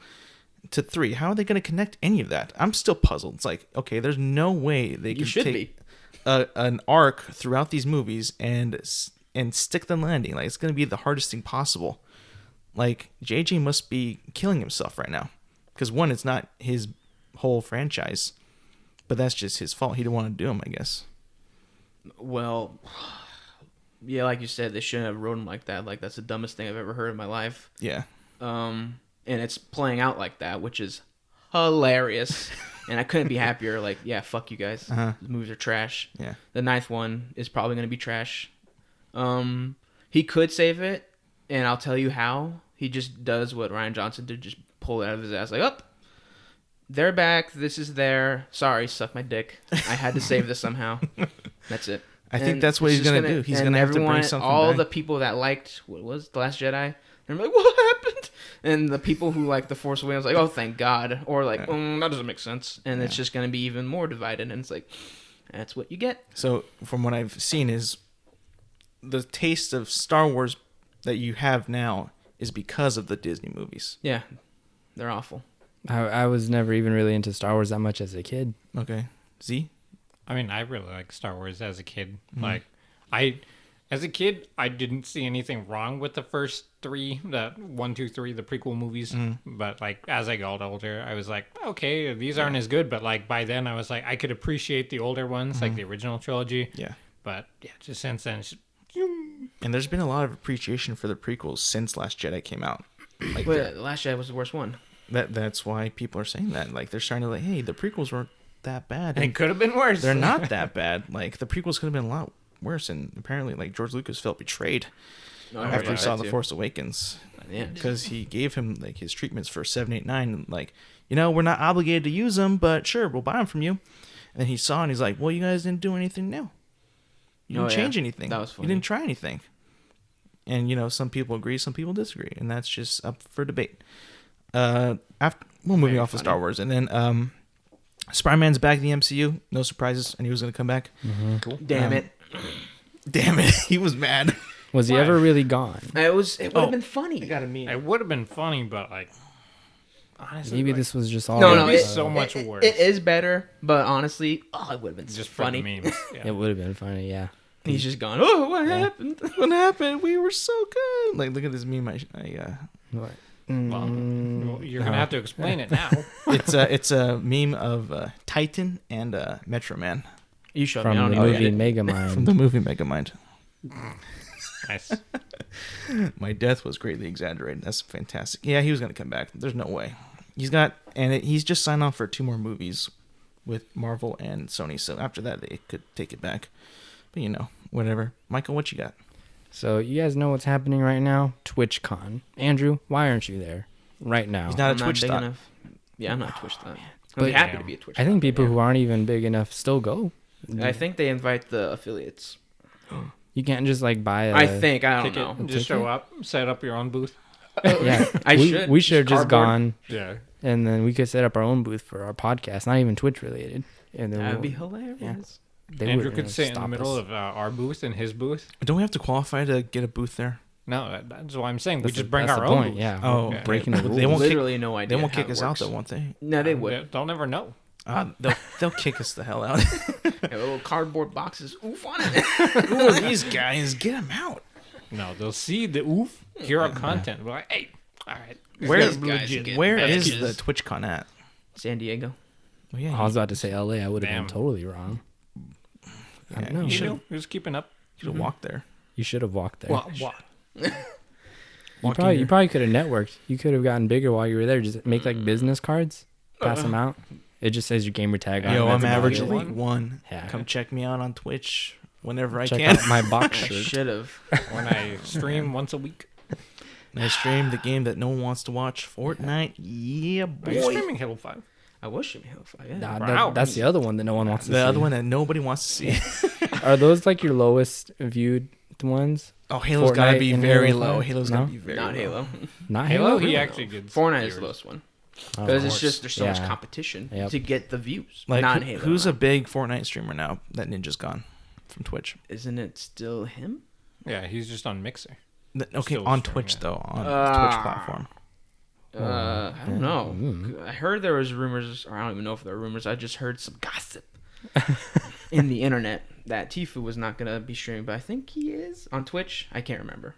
to 3. How are they going to connect any of that? I'm still puzzled. It's like, okay, there's no way they You can should take be. an arc throughout these movies and stick the landing. Like it's going to be the hardest thing possible. Like JJ must be killing himself right now because 1, it's not his whole franchise, but that's just his fault. He didn't want to do them, I guess. Well, yeah, like you said, they shouldn't have wrote him like that. Like that's the dumbest thing I've ever heard in my life. Yeah. And it's playing out like that, which is hilarious. And I couldn't be happier. Like, yeah, fuck you guys. Uh-huh. The movies are trash. Yeah. The 9th one is probably going to be trash. He could save it, and I'll tell you how. He just does what Ryan Johnson did, just pull it out of his ass. Like, oh, they're back. This is there. Sorry, suck my dick. I had to save this somehow. That's it. I think And that's what it's he's just gonna do. He's and gonna have to bring everyone- something all back. the people that liked, what was The Last Jedi, they're like, what happened? And the people who like The Force Awakens, like, oh, thank God. Or like, that doesn't make sense. And it's just going to be even more divided. And it's like, that's what you get. So from what I've seen is the taste of Star Wars that you have now is because of the Disney movies. Yeah, they're awful. I was never even really into Star Wars that much as a kid. Okay. Z? I mean, I really like Star Wars as a kid. Like, as a kid, I didn't see anything wrong with the first 3, the 1, 2, 3, the prequel movies. But like, as I got older, I was like, okay, these aren't as good. But like, by then, I was like, I could appreciate the older ones, like the original trilogy. Yeah. But yeah, just since then, And there's been a lot of appreciation for the prequels since Last Jedi came out. Like But The Last Jedi was the worst one. that's why people are saying that. Like they're starting to like, hey, the prequels weren't that bad. it could have been worse. They're not that bad. Like the prequels could have been a lot worse. And apparently, like George Lucas felt betrayed after he saw The Force Awakens. Yeah. Because he gave him like his treatments for 7, 8, 9. Like, we're not obligated to use them, but sure, we'll buy them from you. And he saw and he's like, well, you guys didn't do anything new. You didn't change anything. That was funny. You didn't try anything. And some people agree, some people disagree, and that's just up for debate. We're moving off of Star Wars, and then Spider-Man's back in the MCU. No surprises. I knew he was going to come back. Cool. Damn it. Damn it, he was mad. Was he ever really gone? It would have been funny. Got a meme. It would have been funny, but like, honestly, Maybe like, this was just all. No, it'd no, be it- so much worse. It is better, but honestly, it would have been just funny. for the memes. Yeah. It would have been funny, yeah. He's just gone, oh, what happened? What happened? We were so good. Like, look at this meme. What? Well, you're gonna have to explain it now. It's a meme of Titan and Metro Man You showed me. I From don't the know. movie Megamind. from the movie Megamind. Nice. My death was greatly exaggerated. That's fantastic. Yeah, he was gonna come back. There's no way. He's just signed on for 2 more movies with Marvel and Sony. So after that, they could take it back. But whatever. Michael, what you got? So you guys know what's happening right now? TwitchCon. Andrew, why aren't you there right now? He's not I'm a Twitch big thought. enough. Yeah, I'm not a Twitch thought. I'd But- be happy to be a Twitch I think thought, people yeah. who aren't even big enough still go. I think they invite the affiliates. You can't just like buy a. I think. I don't Ticket, know. just show up, set up your own booth. Yeah, should. We should have just Cardboard. gone, Yeah. and then we could set up our own booth for our podcast, not even Twitch related. And then That would be we'll- hilarious. they Andrew wouldn't could sit in the stop middle us. of our booth and his booth. Don't we have to qualify to get a booth there? No, that's what I'm saying. We That's just the- bring that's our the own point, booth. Yeah. Oh, we're yeah. breaking the They rules. won't kick- Literally no idea. They won't how kick it us out works. though, won't they? No, they would. They'll never know. They'll kick us the hell out. Yeah, little cardboard boxes. Oof on it. Who are these guys? Get them out. No, they'll see the oof, hear our content. We're like, hey, all right. Where These guys get Where is badges. the TwitchCon at? San Diego. Oh, yeah, I was about to say LA. I would have Damn. been totally wrong. I don't know. You You should know, who's keeping up? have walked there. You should have walked there. What? You probably could have networked. You could have gotten bigger while you were there. Just make like business cards, pass them out. It just says your gamer tag on it. Yo, That's I'm about average it. elite 1. Yeah. Come check me out on Twitch whenever I Check can. out my box I shirt. should have. When I stream once a week. I stream the game that no one wants to watch, Fortnite. Yeah, Are you boy. streaming Halo 5? I wish you Halo 5. Yeah. Nah, Wow. that's the other one that no one wants to see. The other one that nobody wants to see. Are those like your lowest viewed ones? Oh, Halo's gotta Fortnite be and very Halo low. 5? Halo's No? gotta be very Not low. Halo. Not Halo, Halo. he actually gets Fortnite is viewers. the lowest one. Oh, Because of it's course. just there's so much Yeah. competition Yep. to get the views. Like, Not Halo. who's a big Fortnite streamer now that Ninja's gone from Twitch? Isn't it still him? Yeah, he's just on Mixer. Okay, Still on streaming Twitch it. though, on Ah. Twitch platform. I don't know. I heard there was rumors, or I don't even know if there were rumors. I just heard some gossip in the internet that Tfue was not gonna be streaming, but I think he is on Twitch. I can't remember,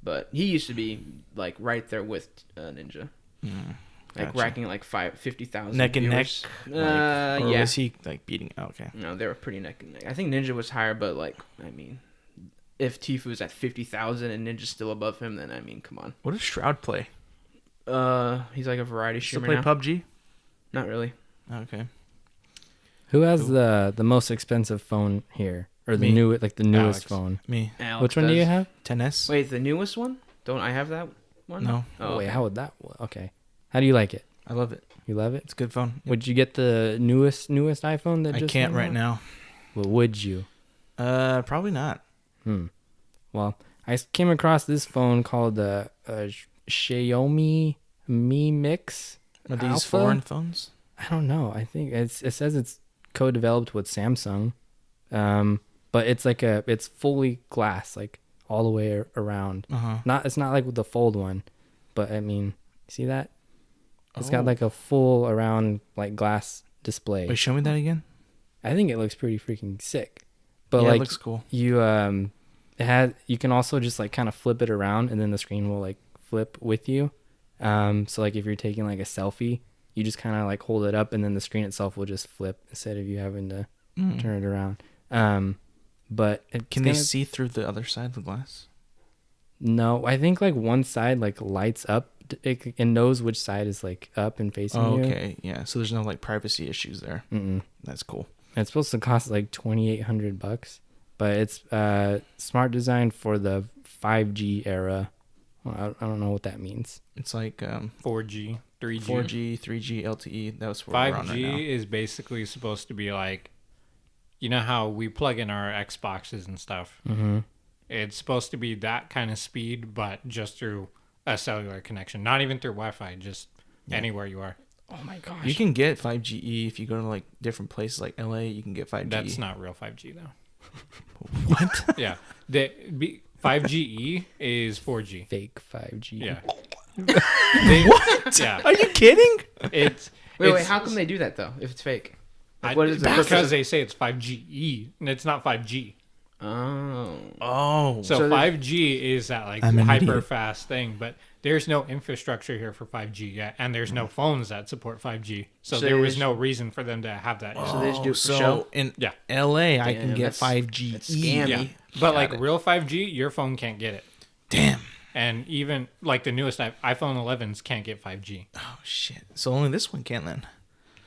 but he used to be like right there with Ninja, like Gotcha. racking like 50,000 Neck and neck. viewers. Or Yeah. was he like beating? Oh, okay. No, they were pretty neck and neck. I think Ninja was higher, but like, I mean, if Tfue is at 50,000 and Ninja's still above him, then I mean, come on. What does Shroud play? He's like a variety Still streamer play now. PUBG? Not really. Okay. Who has the most expensive phone here, or the Me. newest Alex. phone? Me. Alex Which one do you does. have? 10s. Wait, the newest one? Don't I have that one? No. Oh, Wait, okay. how would that? Okay, how do you like it? I love it. You love it? It's a good phone. Would you get the newest iPhone that I just can't came right out? now. Well, would you? Probably not. Well, I came across this phone called the Xiaomi Mi Mix. Are these Alpha? foreign phones? I don't know. I think it says it's co-developed with Samsung, but it's fully glass, like all the way around. It's not like the fold one, but I mean, see that? It's got like a full around like glass display. Wait, show me that again. I think it looks pretty freaking sick. But Yeah, it like looks cool. you you can also just like kind of flip it around and then the screen will like flip with you. So like if you're taking like a selfie, you just kind of like hold it up and then the screen itself will just flip instead of you having to turn it around. But Can they see through the other side of the glass? No, I think like one side like lights up. It knows which side is like up and facing you. Okay, yeah. So there's no like privacy issues there. That's cool. It's supposed to cost like $2,800, but it's smart design for the 5G era. Well, I don't know what that means. It's like 4G, 3G. 4G, 3G, LTE. That's where we're on right now. 5G is basically supposed to be like, you know how we plug in our Xboxes and stuff. It's supposed to be that kind of speed, but just through a cellular connection, not even through Wi-Fi, just anywhere you are. Oh my gosh. You can get 5GE if you go to like different places like LA. You can get 5G. That's not real 5G though. What? Yeah, 5GE is 4G. Fake 5G. Yeah. What? Yeah. Are you kidding? It's Wait, how come they do that though? If it's fake, what is the because purpose? they say it's 5GE and it's not 5G. Oh, Oh, So 5G is that like I'm an hyper idiot. fast thing, but there's no infrastructure here for 5G yet, and there's no phones that support 5G. So So there they was just- no reason for them to have that. so they just do it for so show. in Yeah. LA, I can Damn, get that's 5G. that's scammy. Yeah, but like real 5G, your phone can't get it. Damn. And even like the newest iPhone 11s can't get 5G. Oh shit. So only this one can then.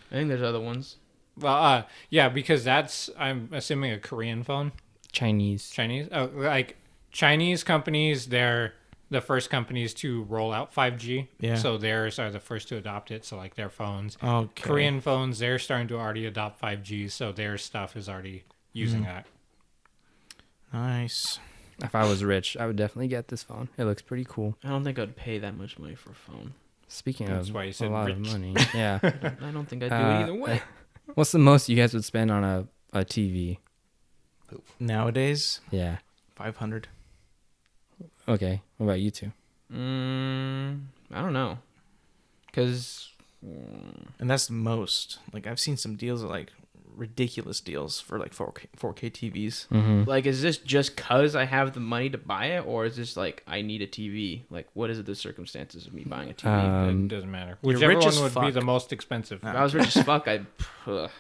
I think there's other ones. Well, yeah, because that's I'm assuming a Korean phone. Chinese. Chinese, oh, like Chinese companies, they're the first companies to roll out 5G. Yeah. So theirs are the first to adopt it. So like their phones, Okay. Korean phones, they're starting to already adopt 5G. So their stuff is already using that. Nice. If I was rich, I would definitely get this phone. It looks pretty cool. I don't think I'd pay that much money for a phone. Speaking That's of why you a said lot of rich. money. Yeah. I don't think I'd do it either way. What's the most you guys would spend on a TV? Nowadays, Yeah. 500. Okay. What about you two? I don't know, cause And that's the most. Like I've seen some deals at like ridiculous deals for like 4K TVs. like, is this just cause I have the money to buy it, or is this like I need a TV? Like, what is the circumstances of me buying a TV? It doesn't matter. you're Whichever rich one as would be fuck. the most expensive. If I was rich as fuck, I'd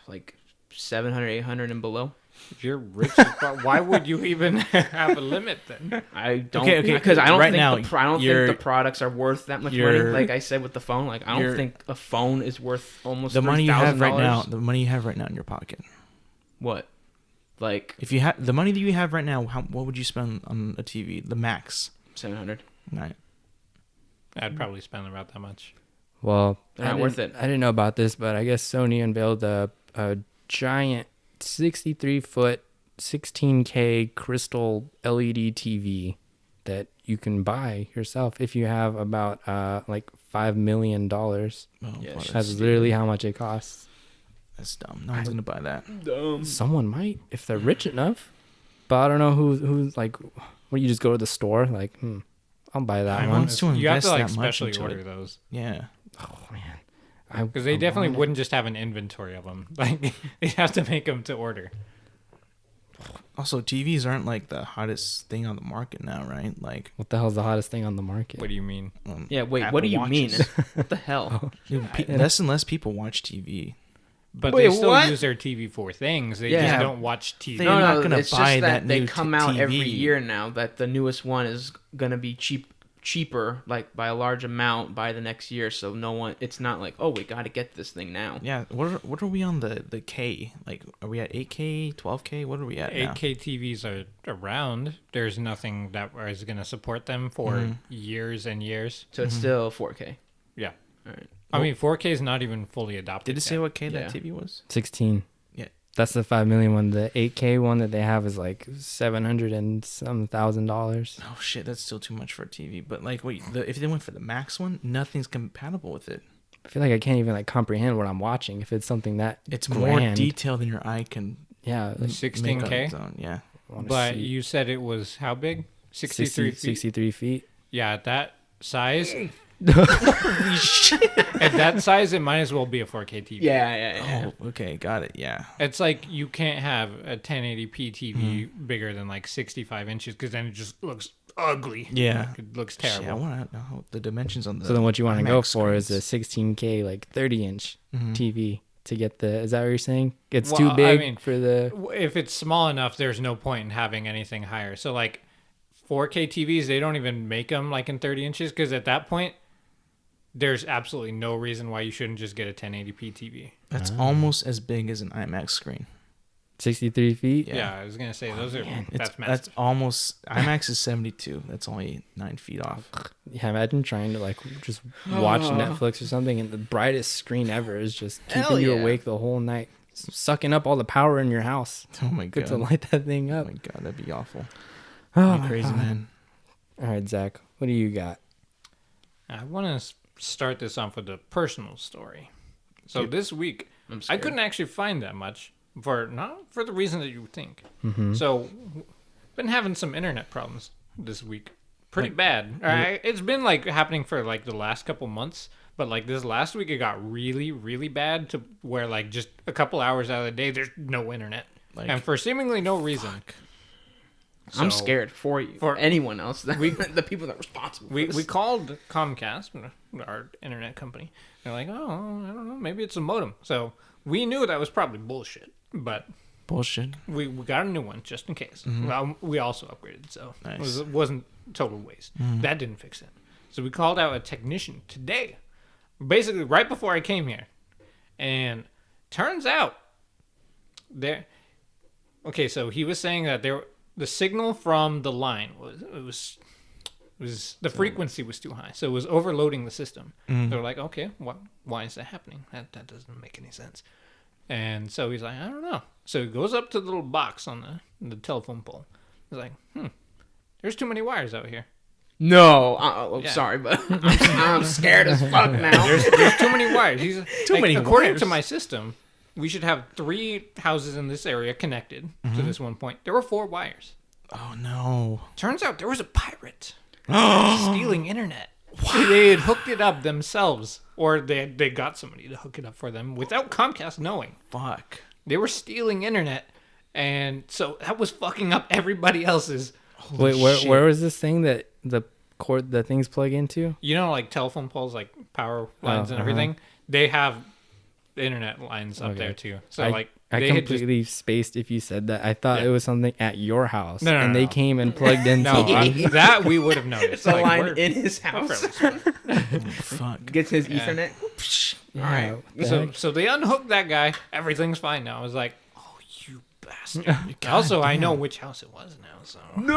like 700, 800 and below. If you're rich, as fuck, why would you even have a limit then? I don't, Okay, because I don't right think now, I don't think you're- the products are worth that much money. you're- Like I said with the phone, like I don't you're- think a phone is worth almost The money you have right now, $3,000. the money you have right now in your pocket. What? Like If you have the money that you have right now, what would you spend on a TV? The max. 700. Right. I'd probably spend about that much. Well, They're not worth it. I didn't know about this, but I guess Sony unveiled a giant 63-foot 16K crystal LED TV that you can buy yourself if you have about like $5 million. Oh, Yeah, fuck, That's literally how much it costs. that's dumb. No one's gonna buy that. Someone might if they're rich enough, but I don't know who's like. When you just go to the store, like, I'll buy that I one. want to You have invest to like that much specially into order it. those. Yeah. Oh man, Because they definitely wouldn't just have an inventory of them. Like they have to make them to order. Also, TVs aren't like the hottest thing on the market now, right? Like, What the hell's the hottest thing on the market? What do you mean? Yeah, wait, Apple what do you mean? Watches. What the hell? Dude, less and less people watch TV. But Wait, they still what? use their TV for things. They Yeah. just don't watch TV. They're No, not no, gonna it's buy just that that they new come out every TV. year now. That the newest one is gonna be cheap cheaper, like by a large amount, by the next year. So no one, it's not like, oh, we got to get this thing now. Yeah. What are we on the K? Like, are we at 8K, 12K? What are we at now? 8K TVs are around. There's nothing that is going to support them for years and years. So it's still 4K. Yeah. All right. I mean, 4K is not even fully adopted. Did it say yet. what K that Yeah. TV was? 16. Yeah. That's the 5 million one. The 8K one that they have is like $700 and some $1,000. Oh shit, that's still too much for a TV. But like, wait, if they went for the max one, nothing's compatible with it. I feel like I can't even like comprehend what I'm watching if it's something that It's grand. more detailed than your eye can Yeah, like, 16K? make on its own. Yeah. I wanna But see. you said it was how big? 63 feet? 63 feet. Yeah, at that size. At that size, it might as well be a 4K TV. Yeah. Oh, okay, got it. Yeah. It's like you can't have a 1080p TV bigger than like 65 inches because then it just looks ugly. Yeah. Like, it looks Shit, I terrible. want to know the dimensions on the. So then what you want to go IMAX for is screens. a 16K, like 30-inch TV to get the, is that what you're saying? It's Well, too I big mean, for the, If it's small enough, there's no point in having anything higher. So like 4K TVs, they don't even make them like in 30 inches because at that point, there's absolutely no reason why you shouldn't just get a 1080p TV. That's almost as big as an IMAX screen. 63 feet? Yeah, I was gonna say those are It's, that's massive. that's almost IMAX is 72. That's only 9 feet off. Yeah, imagine trying to like just watch Netflix or something and the brightest screen ever is just keeping Hell you yeah. awake the whole night, sucking up all the power in your house. Oh my Good god. to light that thing Oh up. my god, that'd be awful. Oh, Be crazy, man. All right, Zach, what do you got? I want to start this off with a personal story. So this week, I'm I scared. couldn't actually find that much not for the reason that you would think. So, been having some internet problems this week, pretty bad. It's been like happening for like the last couple months, but like this last week it got really, really bad to where like just a couple hours out of the day there's no internet, and for seemingly no reason. I'm So, scared for you. for- For anyone else. The people that are responsible. We for we this. called Comcast, our internet company. They're like, oh, I don't know, maybe it's a modem. So we knew that was probably bullshit, but Bullshit. we got a new one just in case. Well, we also upgraded, so Nice. it wasn't total waste. That didn't fix it. So we called out a technician today, basically right before I came here, and turns out there. Okay, so he was saying that the signal from the line was the frequency was too high, so it was overloading the system. They're like, okay, why is that happening? That doesn't make any sense. And so he's like, I don't know. So he goes up to the little box on the telephone pole. He's like, there's too many wires out here. No, I'm Yeah. sorry, but I'm scared as fuck now. There's too many wires. He's Too many according wires. to my system, we should have 3 houses in this area connected to this one point. There were 4 wires. Oh no. Turns out there was a pirate stealing internet. They had hooked it up themselves, or they got somebody to hook it up for them without Comcast knowing. Fuck. They were stealing internet, and so that was fucking up everybody else's. Wait, where was this thing that the cord, the things plug into? You know, like telephone poles, like power lines and uh-huh. everything. They have internet lines up Okay. there too. So I like they had just completely spaced if you said that. I thought Yeah. it was something at your house, No, and they no. came and plugged into no it. that we would have noticed. It's a Like, line we're- in his we're house. fairly smart. Fuck. Gets his Yeah. Ethernet. Yeah, All right. what the So heck? so they unhooked that guy. Everything's fine now. I was like, oh, you bastard. God Also, I damn. know which house it was now. So No.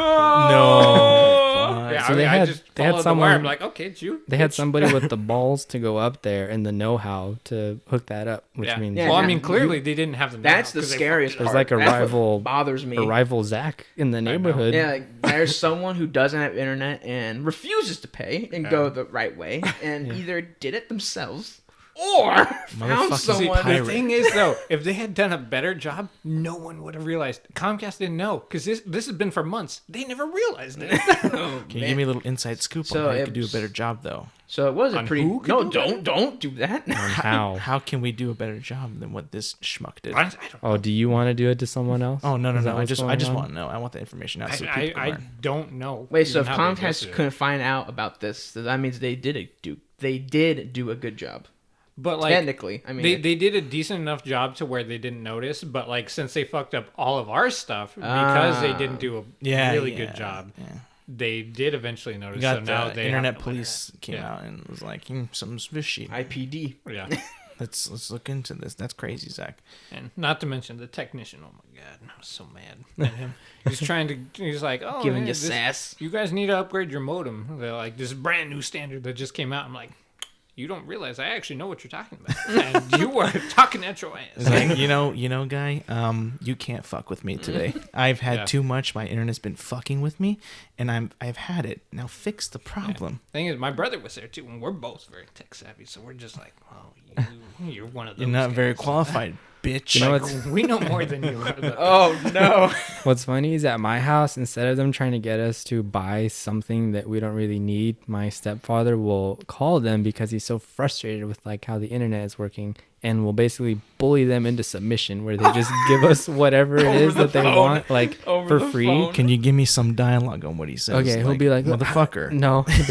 yeah, So I they I had- just they had followed the someone- wire. I'm like, okay, it's you. They had somebody with the balls to go up there and the know-how to hook that up, which Yeah. means Yeah, well, I now mean, clearly they didn't have the. That's know-how the 'cause they scariest fucked it There's up. part. like a That's what rival- bothers me. a rival Zack in the neighborhood. Yeah, like, there's someone who doesn't have internet and refuses to pay and go the right way, and either did it themselves or found Motherfucking See, someone. the pirate. thing is, though, if they had done a better job, no one would have realized. Comcast didn't know because this has been for months. They never realized it. Oh, Can you man. give me a little inside scoop So on how you it could do a was- better job, though? So it was a On pretty. who could No, do don't do that. How? How can we do a better job than what this schmuck did? I don't. Oh, do you want to do it to someone else? Oh no, Is that I what's just going on? want to know. I want the information out so people can I learn. don't know. Wait, so if even how they Comcast adjusted it. couldn't find out about this, that means they did do a good job. But like Technically, I mean, they did a decent enough job to where they didn't notice. But like since they fucked up all of our stuff because they didn't do a really good job, they did eventually notice. We got so now the they internet have no police came Yeah. out and was like, something's fishy. IPD. Yeah. Let's look into this. That's crazy, Zach. And not to mention the technician. Oh my god, I was so mad at him. He's like, oh, Giving hey, you sass. you guys need to upgrade your modem. They're like, this brand new standard that just came out. I'm like, you don't realize I actually know what you're talking about, and you are talking at your It's ass. like, guy, you can't fuck with me today. I've had Yeah. too much. My internet's been fucking with me, and I've had it. Now fix the problem. Thing is, my brother was there too, and we're both very tech savvy, so we're just like, oh, you're one of those. You're not very guys. qualified, bitch. You know Like, what's we know more than you. Oh no. What's funny is at my house, instead of them trying to get us to buy something that we don't really need, my stepfather will call them because he's so frustrated with like how the internet is working, and will basically bully them into submission where they just give us whatever it is that they want, like Over for the free. phone. Can you give me some dialogue on what he says? Okay, he'll be like, motherfucker. No, he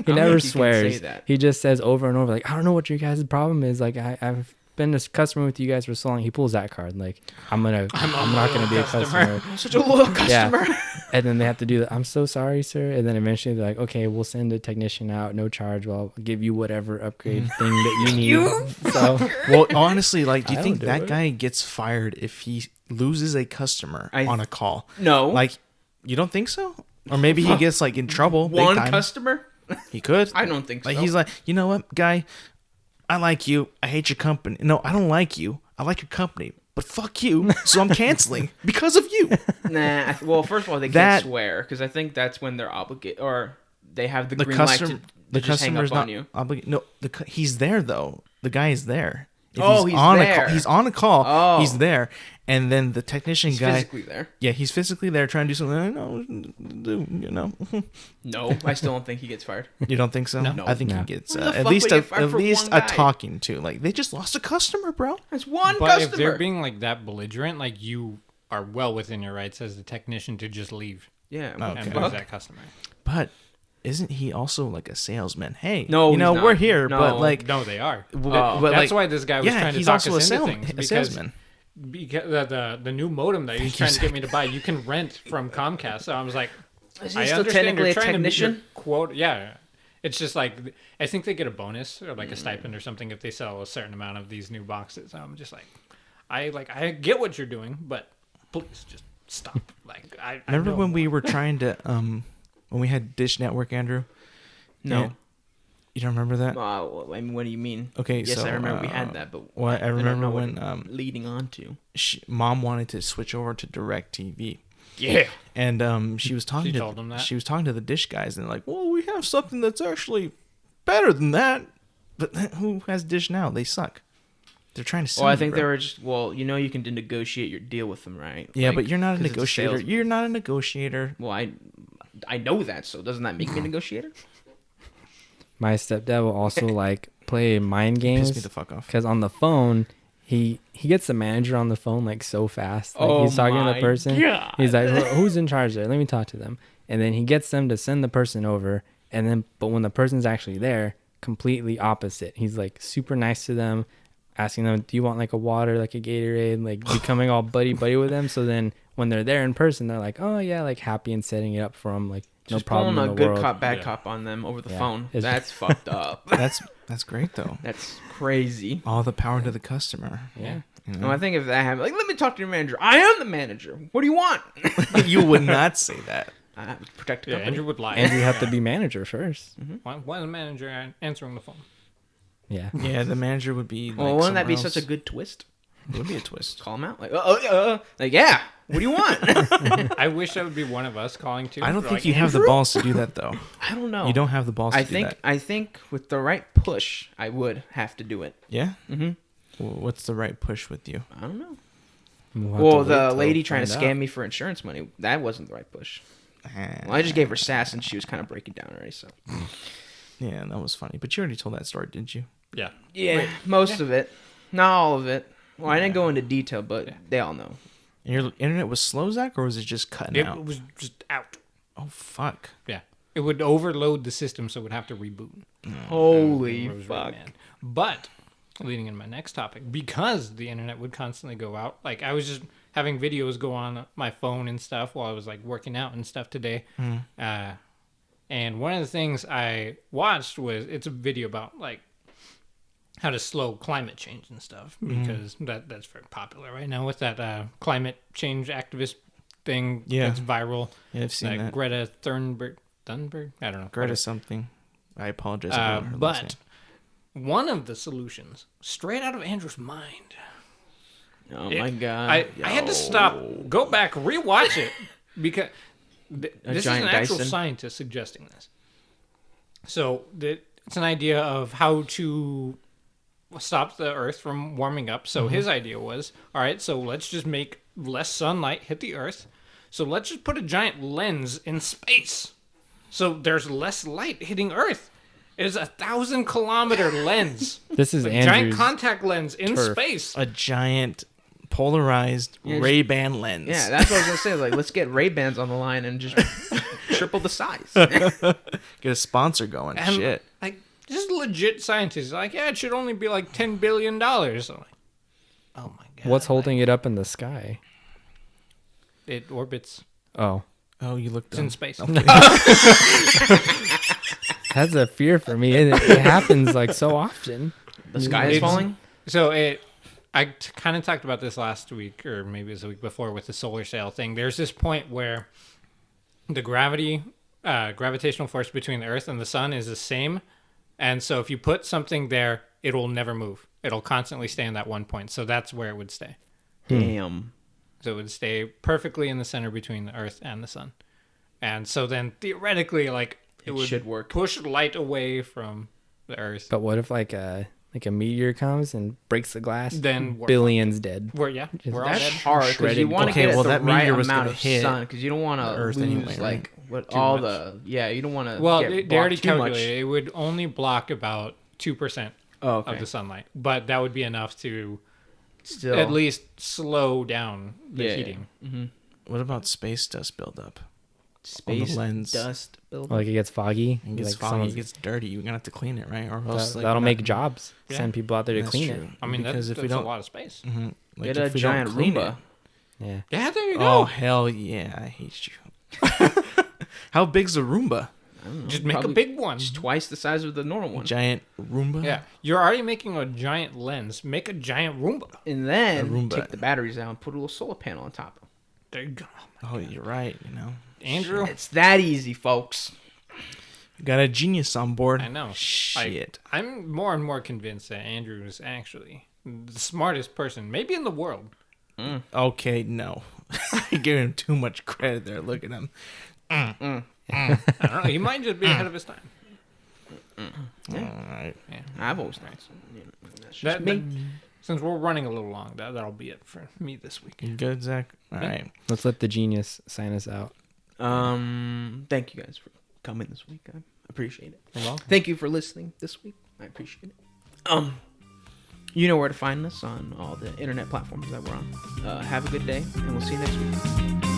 think never he can say swears. that. He just says over and over, like, I don't know what your guys' problem is. Like, I've been a customer with you guys for so long. He pulls that card. Like, I'm not gonna be a customer. I'm such a loyal customer. And then they have to do that. I'm so sorry, sir. And then eventually they're like, okay, we'll send a technician out, no charge. Well, I'll give you whatever upgrade thing that you need. So Well, honestly, like, do you I think don't do that it. guy gets fired if he loses a customer on a call? No. Like, you don't think so? Or maybe he gets like in trouble. big One time. customer? He could. I don't think so. Like, he's like, you know what, guy? I like you. I hate your company. No, I don't like you. I like your company. But fuck you. So I'm canceling because of you. Nah. Well, first of all, they That- can't swear because I think that's when they're obligated or they have the The green customer, light to the just hang customer's up on not you. obligated. No, he's there though. The guy is there. If He's on a there. call, he's on a call. Oh. He's there, and then the technician He's guy. physically there. Yeah, he's physically there trying to do something. I know, you know. No, I still don't think he gets fired. You don't think so? No. I think No. he gets Who the at fuck least would get fired for one a guy? talking to. Like, they just lost a customer, bro. That's one But customer. if they're being like that belligerent, like you are well within your rights as the technician to just leave yeah. Okay. and Fuck. lose that customer. But isn't he also like a salesman? Hey, No, you know, he's not. we're here, No. but like, No, they are. but That's like, why this guy was yeah, trying to he's talk also us into things a because salesman. the new modem that he's you, trying to Zach. get me to buy, you can rent from Comcast. So I was like, Is he I still understand technically you're a trying to meet your technician? quote. Yeah, it's just like I think they get a bonus or like a stipend or something if they sell a certain amount of these new boxes. So I'm just like, I get what you're doing, but please just stop. Like I Remember know when we more. were trying to when we had Dish Network, Andrew? No. Yeah. You don't remember that? Well, I mean, what do you mean? Okay, Yes, so I remember we had that, but well, I don't remember know what when it- leading on to. Mom wanted to switch over to DirecTV. Yeah. And she was talking She to told them that? she was talking to the Dish guys, and they're like, "Well, we have something that's actually better than that." But who has Dish now? They suck. They're trying to sell. Well, I you, think bro. they were just. Well, you know, you can negotiate your deal with them, right? Yeah, Like, but you're not a 'cause it's negotiator. sales- You're not a negotiator. Well, I know that, so doesn't that make me a negotiator? my stepdad will also like play mind Piss me games the fuck off. because on the phone he gets the manager on the phone like so fast. Like, Oh he's talking to my the person. God. He's like, who's in charge there? Let me talk to them. And then he gets them to send the person over. And then, but when the person's actually there, completely opposite. He's like super nice to them, asking them, do you want like a water, like a Gatorade, like becoming all buddy with them. So then when they're there in person, they're like, oh yeah, like happy and setting it up for them. Like no Just problem pulling in a the good world. cop, bad Yeah. cop on them over the Yeah. phone. It's- That's fucked up. That's great though. That's crazy. All the power to the customer. Yeah. You, No, I think if that happened, like, let me talk to your manager. I am the manager. What do you want? you would not say that. I have to protect the Yeah, company. Andrew would lie. Andrew have to be manager first. Why is the manager answering the phone? Yeah. Yeah, the manager would be. Well, like, wouldn't that be somewhere such a else. good twist? It would be a twist. Call him out, like, like, yeah. What do you want? I wish that would be one of us calling too. I don't We're think like, you have the Andrew? balls to do that though. I don't know. You don't have the balls to do that. I think with the right push, I would have to do it. Yeah. Mm-hmm. Well, what's the right push with you? I don't know. We'll have to Well, wait the till lady trying to find scam out. me for insurance money, that wasn't the right push. Well, I just gave her sass, and she was kind of breaking down already. So Yeah, that was funny. But you already told that story, didn't you? Yeah. yeah, most of it, not all of it. Well, I didn't go into detail, but they all know. And your internet was slow, Zach, or was it just cutting It out? was just out. Oh fuck! Yeah. It would overload the system, so it would have to reboot. Holy It was really fuck! mad. But leading into my next topic, because the internet would constantly go out, like I was just having videos go on my phone and stuff while I was like working out and stuff today. And one of the things I watched was it's a video about like how to slow climate change and stuff because that's very popular right now with that climate change activist thing that's viral. Yeah, I've seen that. Greta Thunberg. I don't know. Greta something. I apologize. I don't know her last But one of the solutions, straight out of Andrew's mind. Oh my god! I had to stop, go back, rewatch it because this is an actual Dyson? scientist suggesting this. So it's an idea of how to stop the Earth from warming up. So his idea was, all right, so let's just make less sunlight hit the Earth. So let's just put a giant lens in space. So there's less light hitting Earth. It is 1,000-kilometer lens. This is A Andrew's giant contact lens in turf. space. a giant polarized Ray-Ban lens. Yeah, that's what I was gonna say. Like, let's get Ray-Bans on the line and just triple the size. Get a sponsor going. And, Shit. like, just legit scientists are like, yeah, it should only be like $10 billion. I'm like, oh my god. What's holding it up in the sky? It orbits. Oh, Oh, you looked It's in space. that's a fear for me. It happens like so often. The sky is It's- falling. So I kind of talked about this last week, or maybe it was the week before, with the solar sail thing. There's this point where the gravitational force between the Earth and the sun is the same, and so if you put something there, it will never move. It'll constantly stay in that one point. So that's where it would stay. Damn. So it would stay perfectly in the center between the Earth and the sun, and so then theoretically, like it would should work. push light away from the Earth. But what if like a meteor comes and breaks the glass? Then we're billions dead. We're all That's dead. hard because you Shredded. want to Okay, get well, the that right meteor was amount gonna of hit sun because you don't want to Earth lose anyway, like right? what Too all much. the you don't want to. Well, get they already blocked too much. calculated it would only block about 2% Oh, okay. of the sunlight, but that would be enough to Still, at least slow down the Yeah. heating. What about space dust buildup? space lens. dust build. Like it gets foggy. It gets like foggy, someone's- it gets dirty. You're gonna have to clean it, right? Or else that'll make jobs. Yeah. Send people out there to That's clean true. I mean, because that's if we don't, a lot of space. like Get a if we don't giant clean Roomba. it. Yeah. Yeah, there you Oh go. hell yeah! I hate you. How big's a Roomba? I don't know, Just make a probably big one. just twice the size of the normal one. Giant Roomba? Yeah, you're already making a giant lens. Make a giant Roomba. And then A Roomba. take the batteries out and put a little solar panel on top. There you go. Oh, you're right. You know, Andrew, It's that easy, folks. got a genius on board. I know. Shit. I'm more and more convinced that Andrew is actually the smartest person, maybe in the world. Okay, no. I gave him too much credit there. Look at him. I don't know. He might just be ahead of his time. All right. I've always thought so. That's just That, me. since we're running a little long, that'll be it for me this week. You good, Zach? All right. Let's let the genius sign us out. Thank you guys for coming this week. I appreciate it. You're welcome. Thank you for listening this week. I appreciate it. You know where to find us on all the internet platforms that we're on. Have a good day, and we'll see you next week.